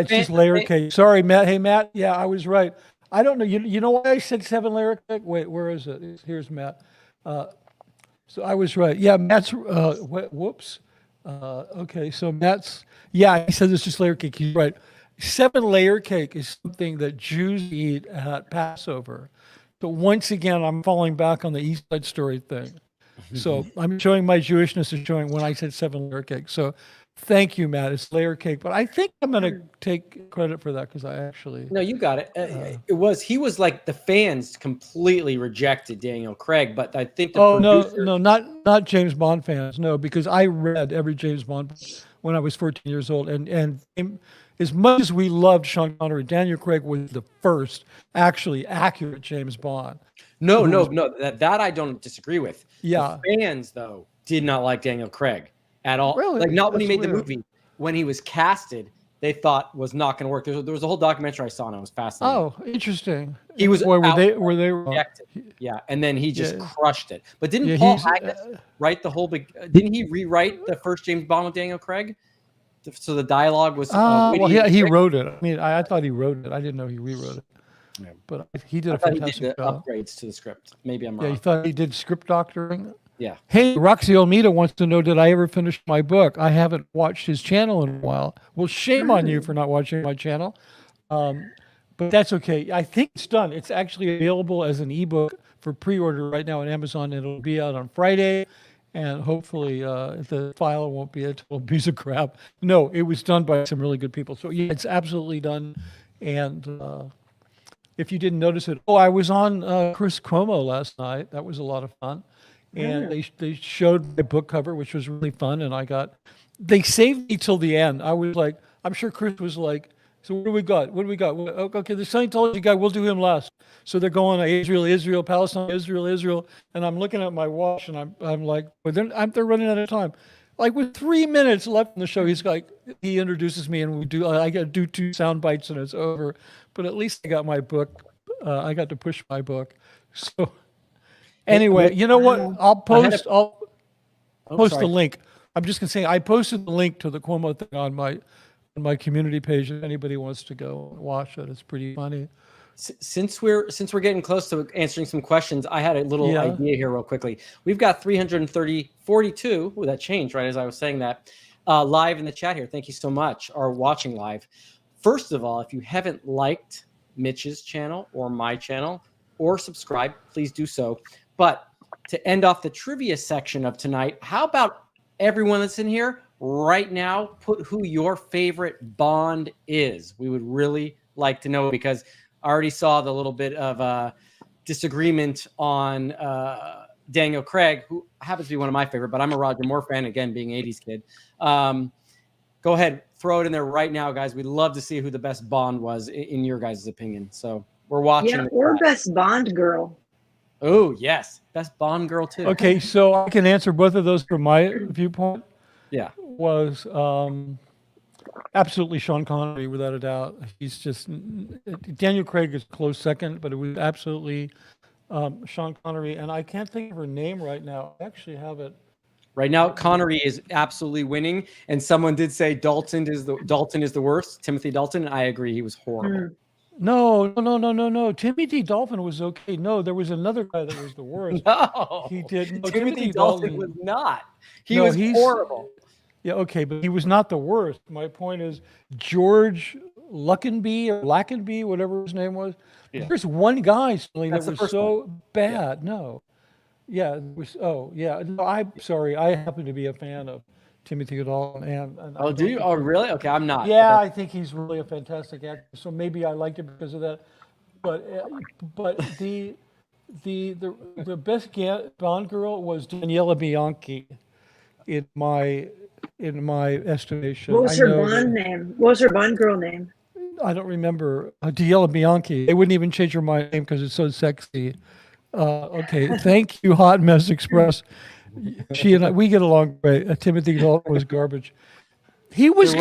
B: just layer cake. Sorry, Matt. Hey, Matt. Yeah, I was right. I don't know. You know why I said seven layer cake? Wait, where is it? Here's Matt. So I was right. Yeah, Matt's. Whoops. Okay, so Matt's. Yeah, he said it's just layer cake. He's right. Seven layer cake is something that Jews eat at Passover. So once again, I'm falling back on the East Side Story thing. So I'm showing my Jewishness is showing when I said seven layer cake. So thank you, Matt. It's layer cake, but I think I'm going to take credit for that because I actually.
C: No, you got it. He was like the fans completely rejected Daniel Craig, but I think the producers.
B: No, not James Bond fans. No, because I read every James Bond when I was 14 years old, and as much as we loved Sean Connery, Daniel Craig was the first actually accurate James Bond.
C: No, that I don't disagree with.
B: Yeah.
C: The fans, though, did not like Daniel Craig at all.
B: Really?
C: Like, not when he
B: That's
C: made the
B: weird.
C: movie. When he was casted, they thought was not going to work. There was a whole documentary I saw, and I was fascinated.
B: Oh, interesting.
C: He was
B: Boy, were they wrong?
C: rejected. Yeah, and then he just
B: Yeah.
C: crushed it. But didn't
B: Yeah,
C: Paul
B: he's,
C: Haggis write the whole big? Didn't he rewrite the first James Bond with Daniel Craig? So the dialogue was.
B: Well, he wrote it. I mean, I thought he wrote it. I didn't know he rewrote it.
C: Yeah.
B: But he did
C: I
B: a
C: thought he
B: fantastic
C: did the
B: job.
C: upgrades to the script. Maybe I'm
B: Yeah,
C: wrong.
B: you thought he did script doctoring?
C: Yeah.
B: Hey, Roxy Almeida wants to know, did I ever finish my book? I haven't watched his channel in a while. Well, shame on you for not watching my channel. But that's okay. I think it's done. It's actually available as an ebook for pre-order right now on Amazon. It'll be out on Friday. And hopefully the file won't be a total piece of crap. No, it was done by some really good people. So yeah, it's absolutely done. And if you didn't notice it, I was on Chris Cuomo last night. That was a lot of fun. And they showed the book cover, which was really fun. And they saved me till the end. I was like, I'm sure Chris was like, so what do we got? What do we got? Okay, the Scientology guy, we'll do him last. So they're going Israel, Palestine, Israel. And I'm looking at my watch and I'm like, but then they're running out of time. Like with 3 minutes left in the show, he introduces me and I got to do 2 sound bites and it's over. But at least I got my book. I got to push my book. So anyway, you know what? I'll post the link. I'm just gonna say I posted the link to the Cuomo thing on my community page. If anybody wants to go and watch it, it's pretty funny.
C: Since we're getting close to answering some questions, I had a little idea here real quickly. We've got 42. That changed right as I was saying that live in the chat here. Thank you so much. Are watching live. First of all, if you haven't liked Mitch's channel or my channel or subscribe, please do so. But to end off the trivia section of tonight, how about everyone that's in here right now, put who your favorite Bond is. We would really like to know because I already saw the little bit of disagreement on Daniel Craig, who happens to be one of my favorite, but I'm a Roger Moore fan, again, being 80s kid. Go ahead, throw it in there right now, guys. We'd love to see who the best Bond was in your guys' opinion. So we're watching.
E: Yeah, or best Bond girl.
C: Oh, yes. Best Bond girl, too.
B: Okay, so I can answer both of those from my viewpoint.
C: Yeah.
B: Was absolutely Sean Connery, without a doubt. He's just Daniel Craig is close second, but it was absolutely Sean Connery, and I can't think of her name right now. I actually have it.
C: Right now, Connery is absolutely winning, and someone did say Dalton is the worst. Timothy Dalton, and I agree, he was horrible.
B: No. Timothy Dalton was okay. No, there was another guy that was the worst.
C: No,
B: He did. No,
C: Timothy Dalton was not. He
B: No,
C: was
B: he's-
C: horrible.
B: Yeah, okay, but he was not the worst. My point is George Lackenby, whatever his name was.
C: Yeah.
B: There's one guy Stanley,
C: That's
B: that
C: the
B: was
C: first
B: so bad. No. Yeah, it was. Oh, yeah. No, I'm sorry. I happen to be a fan of Timothy Dalton, and I
C: Oh,
B: don't
C: do you?
B: think
C: Oh,
B: he-
C: really? Okay, I'm not.
B: Yeah, I think he's really a fantastic actor. So maybe I liked him because of that. But the best Bond girl was Daniela Bianchi, in my estimation.
E: What was
B: I
E: her
B: know
E: Bond name? What was her Bond girl name?
B: I don't remember. Daniela Bianchi. They wouldn't even change her name because it's so sexy. Okay, thank you, Hot Mess Express. She and I, we get along great. Timothy Dalton was garbage. He was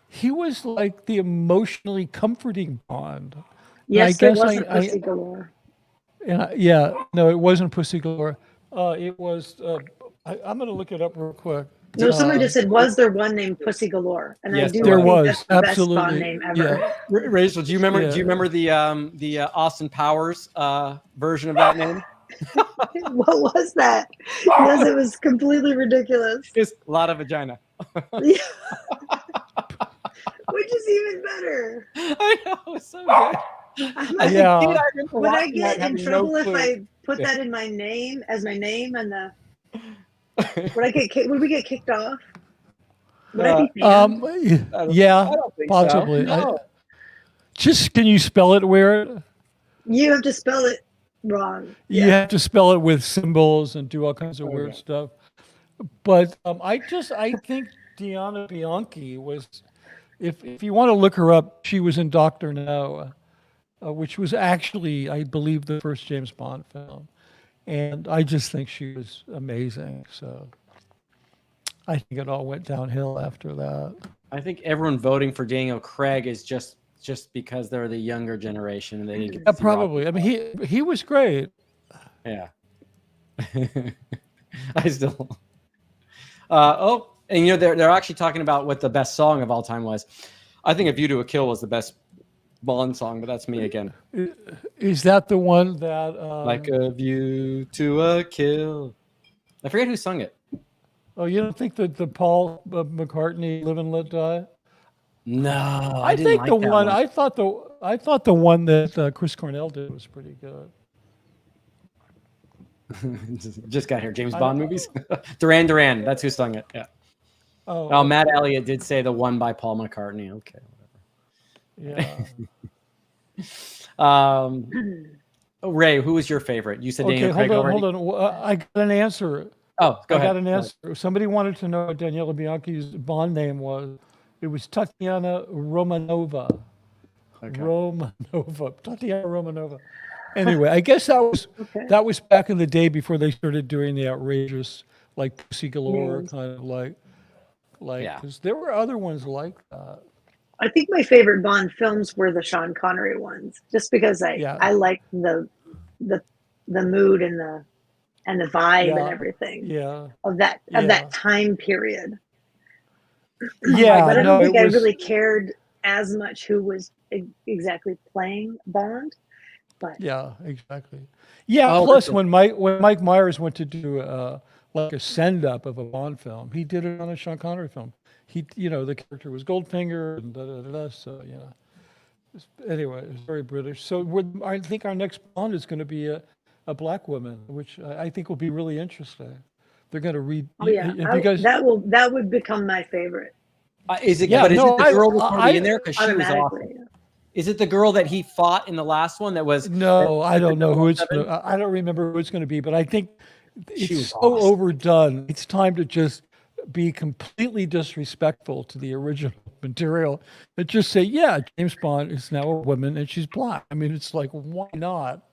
B: he was like the emotionally comforting Bond.
E: Yes,
B: I
E: it
B: guess
E: wasn't Pussy Galore.
B: Yeah, no, it wasn't Pussy Galore. It was. I'm going to look it up real quick.
E: No, someone just said, was there one named Pussy Galore? And
C: Yes,
E: I do
C: there
E: think
B: was.
E: that's the best
B: Absolutely.
E: Bond name ever.
B: Yeah.
C: Rachel, do you remember?
B: Yeah.
C: Do you remember the Austin Powers version of that name?
E: What was that? Yes, it was completely ridiculous.
C: Just a lot of vagina.
E: Yeah. Which is even better.
C: I know, it's so good.
E: I'm
C: I
E: like,
B: Yeah.
C: think I remember
E: would I
C: watching that
E: get
C: and
E: in
C: having
E: trouble
C: no
E: if
C: clue.
E: I put that in my name as my name and the? Would we get kicked off? Would I be banned?
B: Yeah,
C: I don't think
B: possibly.
C: So. No.
B: Just can you spell it weird?
E: You have to spell it wrong.
B: You have to spell it with symbols and do all kinds of weird
C: Okay.
B: stuff. But I think Diana Bianchi was, if you want to look her up, she was in Doctor No, which was actually, I believe, the first James Bond film. And I just think she was amazing. So I think it all went downhill after that.
C: I think everyone voting for Daniel Craig is just because they're the younger generation and they didn't get
B: Yeah,
C: to see
B: probably. I mean, he was great.
C: Yeah. I still. And they're actually talking about what the best song of all time was. I think "A View to a Kill" was the best Bond song, but that's me again.
B: Is that the one that
C: Like a view to a kill. I forget who sung it.
B: Oh, you don't think that the Paul McCartney "Live and Let Die"?
C: No,
B: I
C: didn't
B: think
C: like
B: the
C: that
B: one I thought the one that Chris Cornell did was pretty good.
C: Just got here. James Bond movies. Duran Duran. That's who sung it. Yeah.
B: Oh,
C: Matt Elliott did say the one by Paul McCartney. Okay.
B: yeah.
C: Ray, who was your favorite? You said
B: Okay,
C: Daniel Craig
B: hold on,
C: already.
B: hold on. I got an answer.
C: Oh, go
B: I
C: ahead.
B: got an answer. Somebody wanted to know what Daniela Bianchi's Bond name was. It was Tatiana Romanova.
C: Okay.
B: Tatiana Romanova. Anyway, I guess that was back in the day before they started doing the outrageous, like Pussy Galore, kind of like.
C: Yeah.
B: 'Cause there were other ones like that.
E: I think my favorite Bond films were the Sean Connery ones, just because I like the mood and the vibe and everything
B: Yeah.
E: of that time period.
B: Yeah,
E: but I don't think I
B: was,
E: really cared as much who was exactly playing Bond. But
B: yeah, exactly. Yeah.
C: Oh,
B: Plus,
C: listen.
B: when Mike Myers went to do like a send up of a Bond film, he did it on a Sean Connery film. The character was Goldfinger and da. So anyway, it was very British. So I think our next Bond is going to be a black woman, which I think will be really interesting. They're going to read.
E: oh yeah, that would become my favorite
C: Is it?
B: Yeah,
C: but is
B: no,
C: it the girl that's going to
B: I-
C: be in there? Because she was
E: automatically.
C: awesome. Is it the girl that he fought in the last one? That was
B: No, I don't know who it's.
C: 007?
B: I don't remember who it's going to be, but I think
C: She
B: it's
C: was
B: so
C: awesome.
B: overdone. It's time to just be completely disrespectful to the original material and just say, yeah, James Bond is now a woman and she's black. I mean, it's like, why not?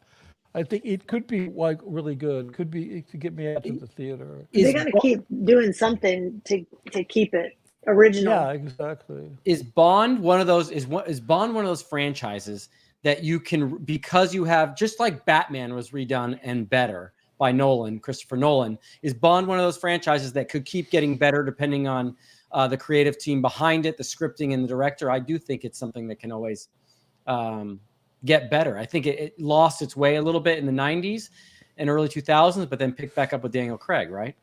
B: I think it could be like really good. Could be to get me out to the theater.
E: They got to keep doing something to keep it original.
B: Yeah, exactly.
C: Is Bond one of those? Is Bond one of those franchises that you can, because you have, just like Batman was redone and better by Christopher Nolan? Is Bond one of those franchises that could keep getting better depending on the creative team behind it, the scripting and the director, I do think it's something that can always get better. I think it lost its way a little bit in the 90s and early 2000s, but then picked back up with Daniel Craig, right?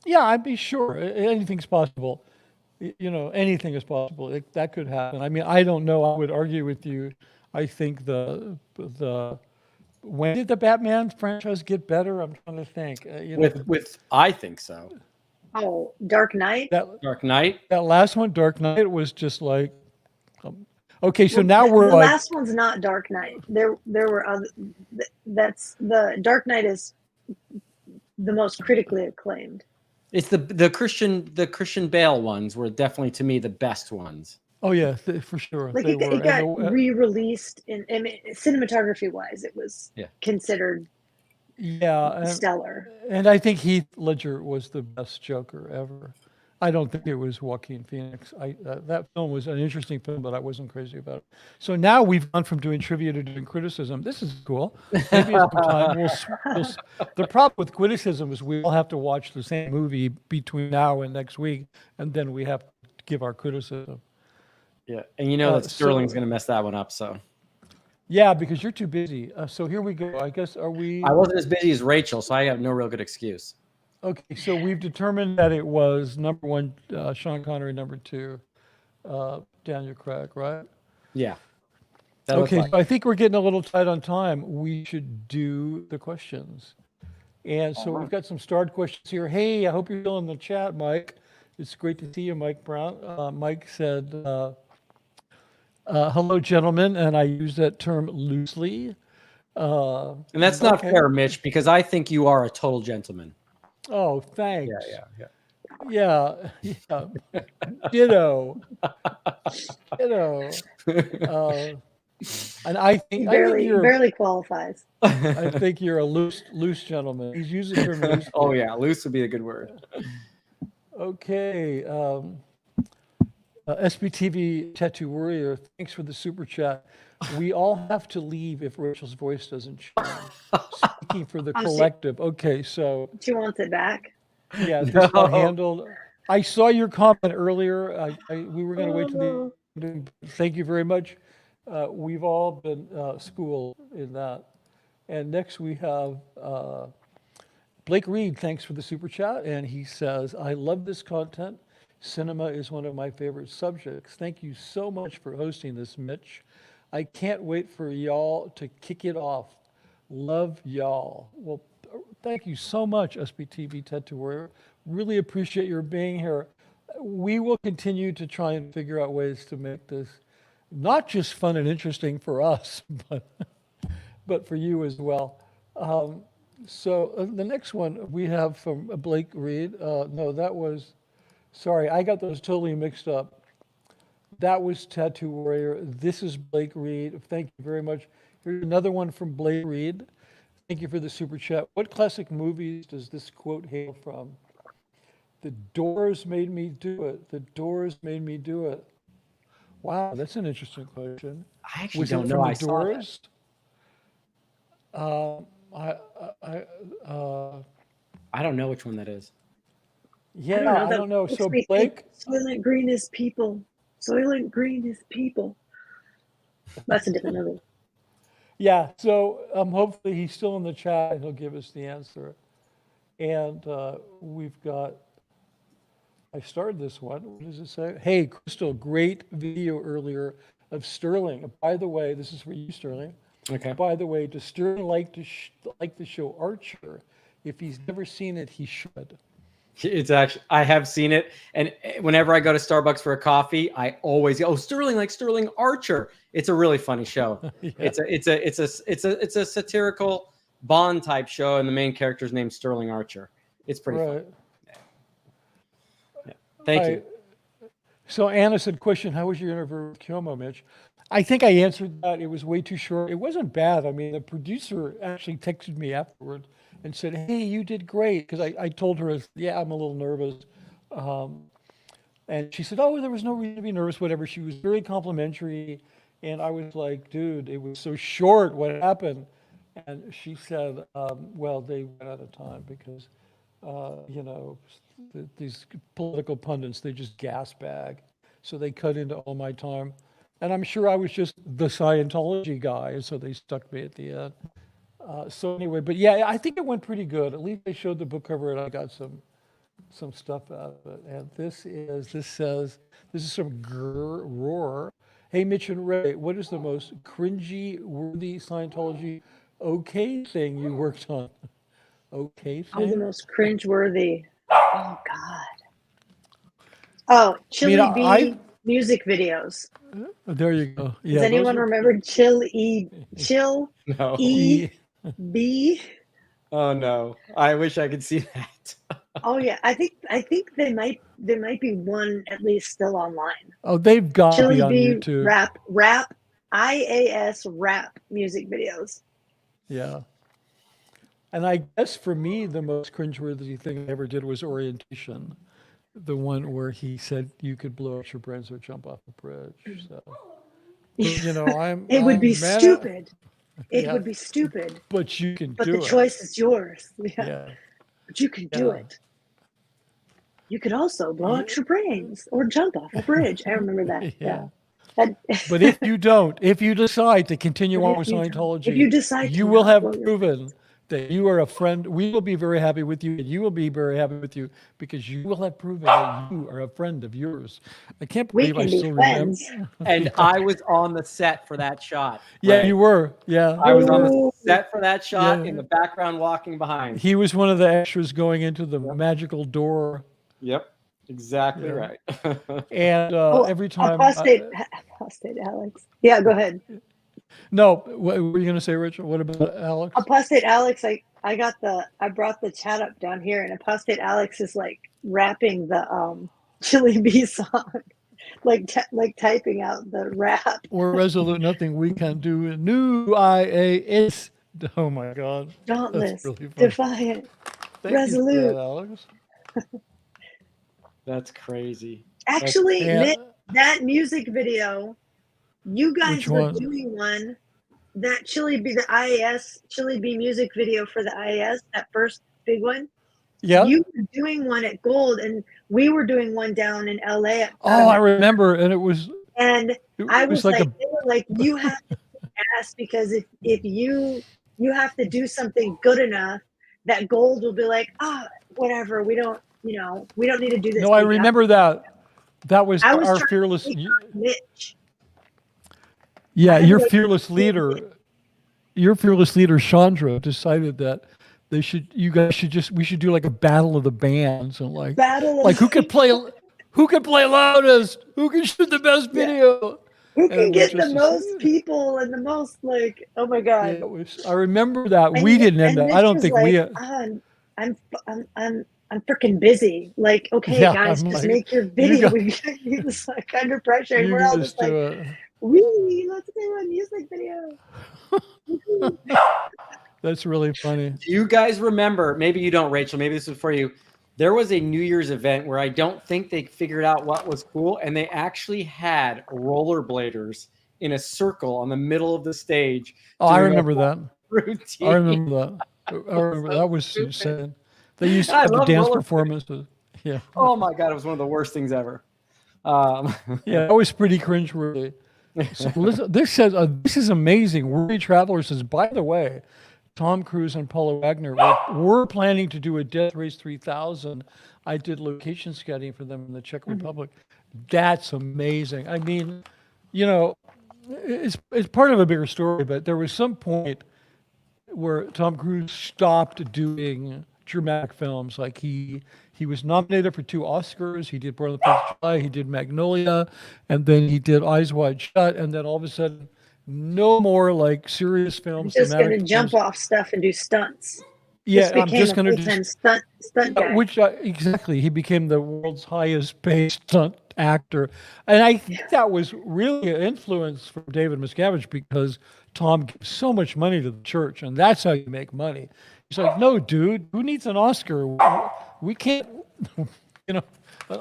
B: Yeah, I'd be sure. Anything's possible. Anything is possible. That could happen. I mean, I don't know. I would argue with you. I think when did the Batman franchise get better? I'm trying to think.
C: I think so.
E: Oh, Dark Knight.
C: Dark Knight.
B: That last one, Dark Knight, was just like, okay. So now we're
E: the
B: like,
E: last one's not Dark Knight. There were other. That's the Dark Knight is the most critically acclaimed.
C: It's the Christian Bale ones were definitely, to me, the best ones.
B: oh yeah, for sure.
E: Like
B: They
E: it got re-released in cinematography wise, it was considered stellar.
B: And I think Heath Ledger was the best Joker ever. I don't think it was Joaquin Phoenix. That film was an interesting film, but I wasn't crazy about it. So now we've gone from doing trivia to doing criticism. This is cool. Maybe at some time the problem with criticism is we all have to watch the same movie between now and next week, and then we have to give our criticism.
C: Yeah, and that Sterling's going to mess that one up. So.
B: Yeah, because you're too busy. So here we go. I guess I
C: wasn't as busy as Rachel, so I have no real good excuse.
B: Okay, so we've determined that it was number 1, Sean Connery, number 2, Daniel Craig, right?
C: Yeah.
B: Okay, so I think we're getting a little tight on time. We should do the questions. And so we've got some starred questions here. Hey, I hope you're still in the chat, Mike. It's great to see you, Mike Brown. Mike said, hello, gentlemen, and I use that term loosely.
C: And that's not fair, Mitch, because I think you are a total gentleman.
B: Oh, thanks. Yeah. Ditto. And I think
E: barely qualifies.
B: I think you're a loose gentleman. He's using the term loose.
C: Oh yeah, loose would be a good word.
B: Okay. SBTV Tattoo Warrior, thanks for the super chat. We all have to leave if Rachel's voice doesn't change. Speaking for the collective. Okay, so
E: she wants it back.
B: Yeah, this got handled. I saw your comment earlier. We were going to wait till the. Thank you very much. We've all been schooled in that. And next we have Blake Reed. Thanks for the super chat, and he says, "I love this content. Cinema is one of my favorite subjects. Thank you so much for hosting this, Mitch. I can't wait for y'all to kick it off. Love y'all." Well, thank you so much, SBTV Tattoo Warrior. Really appreciate your being here. We will continue to try and figure out ways to make this not just fun and interesting for us, but for you as well. So the next one we have from Blake Reed. No, that was, sorry, I got those totally mixed up. That was Tattoo Warrior. This is Blake Reed. Thank you very much. Here's another one from Blake Reed. Thank you for the super chat. What classic movies does this quote hail from? The Doors made me do it. The Doors made me do it. Wow, that's an interesting question.
C: I actually don't know. I saw that. I don't know which one that is.
B: Yeah, I don't know. So Blake,
E: Soylent Green is people. Soylent Green is people. That's a different movie.
B: Yeah, so hopefully he's still in the chat and he'll give us the answer. And we've got, I started this one. What does it say? Hey, Crystal, great video earlier of Sterling. By the way, this is for you, Sterling.
C: Okay.
B: By the way, does Sterling like the show Archer? If he's never seen it, he should.
C: It's actually, I have seen it, and whenever I go to Starbucks for a coffee, I always go, "Oh, Sterling likes Sterling Archer." It's a really funny show. Yeah. It's a satirical Bond type show, and the main character is named Sterling Archer. It's pretty fun. Yeah. Thank you.
B: So Anna said, "Question: How was your interview with Kyomo, Mitch?" I think I answered that. It was way too short. It wasn't bad. I mean, the producer actually texted me afterwards and said, "Hey, you did great." Because I told her, "Yeah, I'm a little nervous." And she said, "Oh, there was no reason to be nervous, whatever." She was very complimentary. And I was like, "Dude, it was so short. What happened?" And she said, "Well, they ran out of time because, these political pundits, they just gas bag. So they cut into all my time. And I'm sure I was just the Scientology guy, and so they stuck me at the end. So anyway, but yeah, I think it went pretty good. At least they showed the book cover, and I got some stuff out of it. And this is from Roar. Hey, Mitch and Ray, what is the most cringy, worthy Scientology okay thing you worked on? Okay
E: Oh, the
B: thing?
E: most cringeworthy. Oh God. Oh, Chili Bee music videos.
B: There you go. Yeah,
E: Does anyone remember Chill
C: No.
E: E B?
C: Oh no. I wish I could see that.
E: Oh yeah, I think there might be one at least still online.
B: Oh, they've got to
E: Chili
B: be on
E: Bee
B: YouTube.
E: rap IAS rap music videos.
B: Yeah. And I guess for me, the most cringeworthy thing I ever did was Orientation. The one where he said you could blow up your brains or jump off a bridge. So, but, you know,
E: It would be
B: mad-
E: stupid. It
B: Yeah.
E: would be stupid.
B: But you can
E: But
B: do
E: the
B: it.
E: choice is yours. Yeah.
B: Yeah.
E: But you can do
B: Yeah.
E: it. You could also blow out your brains or jump off a bridge. I remember that.
B: Yeah.
E: That-
B: But if you decide to continue on with Scientology,
E: if you decide
B: you
E: to
B: will
E: not
B: have
E: blow your
B: proven that you are a friend. We will be very happy with you, and you will be very happy with you because you will have proven that you are a friend of yours. I can't
E: we
B: believe I
E: can be
B: still remember.
E: friends.
C: And I was on the set for that shot.
B: Yeah,
C: Ray.
B: you were. Yeah.
C: I was on the
E: Ooh.
C: set for that shot
B: Yeah.
C: in the background walking behind.
B: He was one of the extras going into the magical door.
C: Yep. Exactly
B: Yeah.
C: right.
B: And every time.
E: Apostate Alex. Yeah, go ahead.
B: No, what were you going to say, Richard? What about Alex?
E: Apostate Alex, I brought the chat up down here, and Apostate Alex is like rapping the Chili Bee song, like typing out the rap.
B: We're resolute, nothing we can do. New IAS. Oh my God.
E: Dauntless,
B: That's really funny.
E: defiant,
B: Thank
E: resolute.
B: you for that, Alex.
C: That's crazy.
E: Actually,
B: Yeah.
E: Nick, that music video, you guys
B: Which
E: were
B: one?
E: doing one. That Chili Bee, the IAS Chili Bee music video for the IAS, that first big one.
B: Yeah.
E: You were doing one at Gold, and we were doing one down in LA.
B: Oh, I remember, and it was.
E: And
B: It
E: I was like,
B: a.
E: they were like, you have to ask because if you have to do something good enough, that Gold will be like, whatever, we don't need to do this.
B: No, I remember that. That was
E: I was
B: our
E: trying to
B: fearless.
E: take on Mitch.
B: Yeah,
E: I
B: your
E: like-
B: fearless leader, Chandra, decided that we should do like a battle of the bands and like who could play loudest, who can shoot the best video,
E: who
B: and
E: can
B: it
E: get
B: was
E: the
B: just-
E: most people and the most like, oh my
B: Yeah,
E: god.
B: it was, I remember that.
E: And-
B: we didn't end
E: and
B: up. I
E: Mitch
B: don't
E: was
B: think
E: like,
B: we.
E: I'm freaking busy. Like, okay,
B: Yeah,
E: guys,
B: I'm
E: just
B: like,
E: make your
B: you
E: video.
B: got-
E: He was like under pressure, and
B: You
E: we're all
B: just
E: just like,
B: do it.
E: really? Let's do a music video.
B: That's really funny.
C: Do you guys remember? Maybe you don't, Rachel. Maybe this is for you. There was a New Year's event where I don't think they figured out what was cool, and they actually had rollerbladers in a circle on the middle of the stage.
B: Oh, I
C: doing a
B: remember that.
C: routine.
B: I remember that. I remember that was
C: stupid.
B: insane. They used to
C: I
B: have the
C: love
B: dance
C: roller-
B: performances. Yeah.
C: Oh my god, it was one of the worst things ever.
B: Yeah, that was pretty cringeworthy. So listen, this is amazing. Worthy Traveler says, by the way, Tom Cruise and Paula Wagner were planning to do a Death Race 3000. I did location scouting for them in the Czech Republic. That's amazing. I mean, you know, it's part of a bigger story, but there was some point where Tom Cruise stopped doing dramatic films. Like he was nominated for 2 Oscars. He did Born on the 4th of July. He did Magnolia, and then he did Eyes Wide Shut. And then all of a sudden, no more like serious films.
E: Just gonna
B: dramatic
E: jump
B: films.
E: off stuff and do stunts.
B: Yeah,
E: Just
B: I'm
E: became
B: just
E: a
B: going to
E: full-time
B: do.
E: stunt guy.
B: Which exactly, he became the world's highest paid stunt actor, and I think that was really an influence from David Miscavige because Tom gives so much money to the church, and that's how you make money. He's like, no, dude, who needs an Oscar? We can't, you know,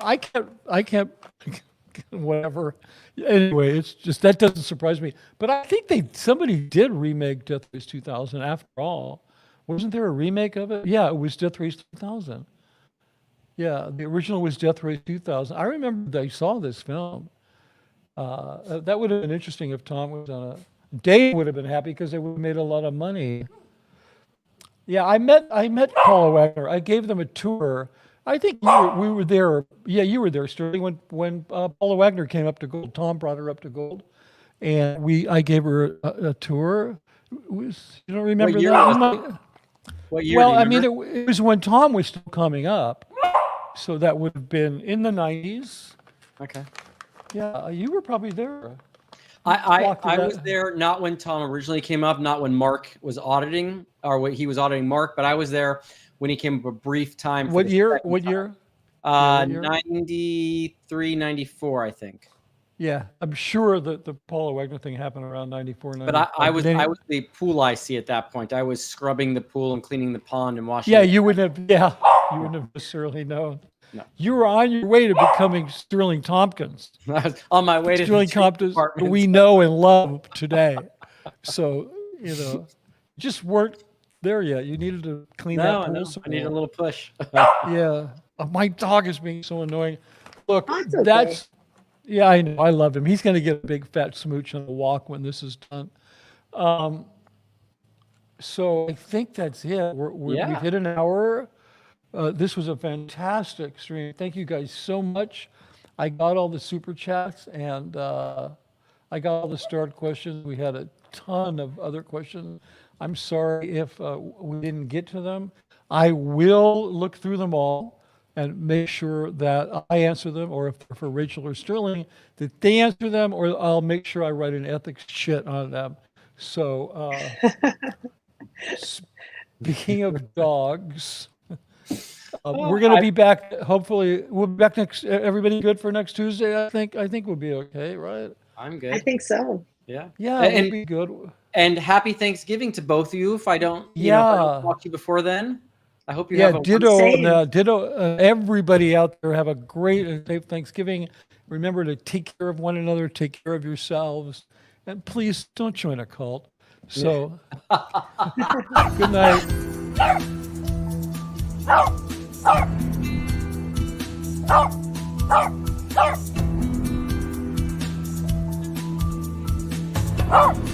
B: I can't, whatever. Anyway, it's just that doesn't surprise me. But I think somebody did remake Death Race 2000 after all. Wasn't there a remake of it? Yeah, it was Death Race 2000. Yeah, the original was Death Race 2000. I remember I saw this film. That would have been interesting if Tom was on it. Dave would have been happy because they would have made a lot of money. Yeah, I met Paula Wagner. I gave them a tour. I think we were there. Yeah, you were there, Sterling, when Paula Wagner came up to Gold. Tom brought her up to Gold, and I gave her a tour. You don't remember
C: What year
B: that?
C: was What year?
B: Well,
C: do you
B: I mean,
C: remember?
B: it was when Tom was still coming up, so that would have been in the 90s.
C: Okay.
B: Yeah, you were probably there.
C: I
B: Talk to that.
C: was there not when Tom originally came up, not when Mark was auditing, or when he was auditing Mark, but I was there when he came up a brief time. For
B: What
C: the
B: year?
C: second
B: What
C: time.
B: year? What year?
C: 93, 94, I think.
B: Yeah, I'm sure that the Paula Wagner thing happened around 94, 95.
C: But I was
B: Then-
C: I was the pool IC at that point. I was scrubbing the pool and cleaning the pond and washing.
B: Yeah,
C: the-
B: you wouldn't have. Yeah, you wouldn't have necessarily known.
C: No.
B: You were on your way to becoming Sterling Tompkins.
C: I was on my way to
B: Sterling
C: the street
B: Tompkins
C: department.
B: we know and love today. So, just weren't there yet. You needed to clean
C: No,
B: that
C: I
B: pool.
C: know.
B: some
C: I need a
B: more.
C: little push.
B: Yeah. My dog is being so annoying. Look,
E: That's okay.
B: that's, yeah, I know. I love him. He's going to get a big fat smooch on the walk when this is done. So I think that's it. We've
C: Yeah.
B: hit an hour. This was a fantastic stream. Thank you guys so much. I got all the super chats and I got all the start questions. We had a ton of other questions. I'm sorry if we didn't get to them. I will look through them all and make sure that I answer them, or if they're for Rachel or Sterling, that they answer them, or I'll make sure I write an ethics shit on them. So, speaking of dogs, we're going to be back. Hopefully, we'll be back next. Everybody good for next Tuesday? I think we'll be okay, right?
C: I'm
F: I
C: good.
F: think so.
C: Yeah.
B: Yeah,
C: And-
B: we'll be good.
C: And happy Thanksgiving to both of you. If I don't, if I
B: Yeah.
C: don't talk to you before then, I hope you
B: Yeah,
C: have a
B: ditto.
F: Same.
B: Ditto. Everybody out there, have a great and safe Thanksgiving. Remember to take care of one another, take care of yourselves, and please don't join a cult. So, good night.
G: Oh!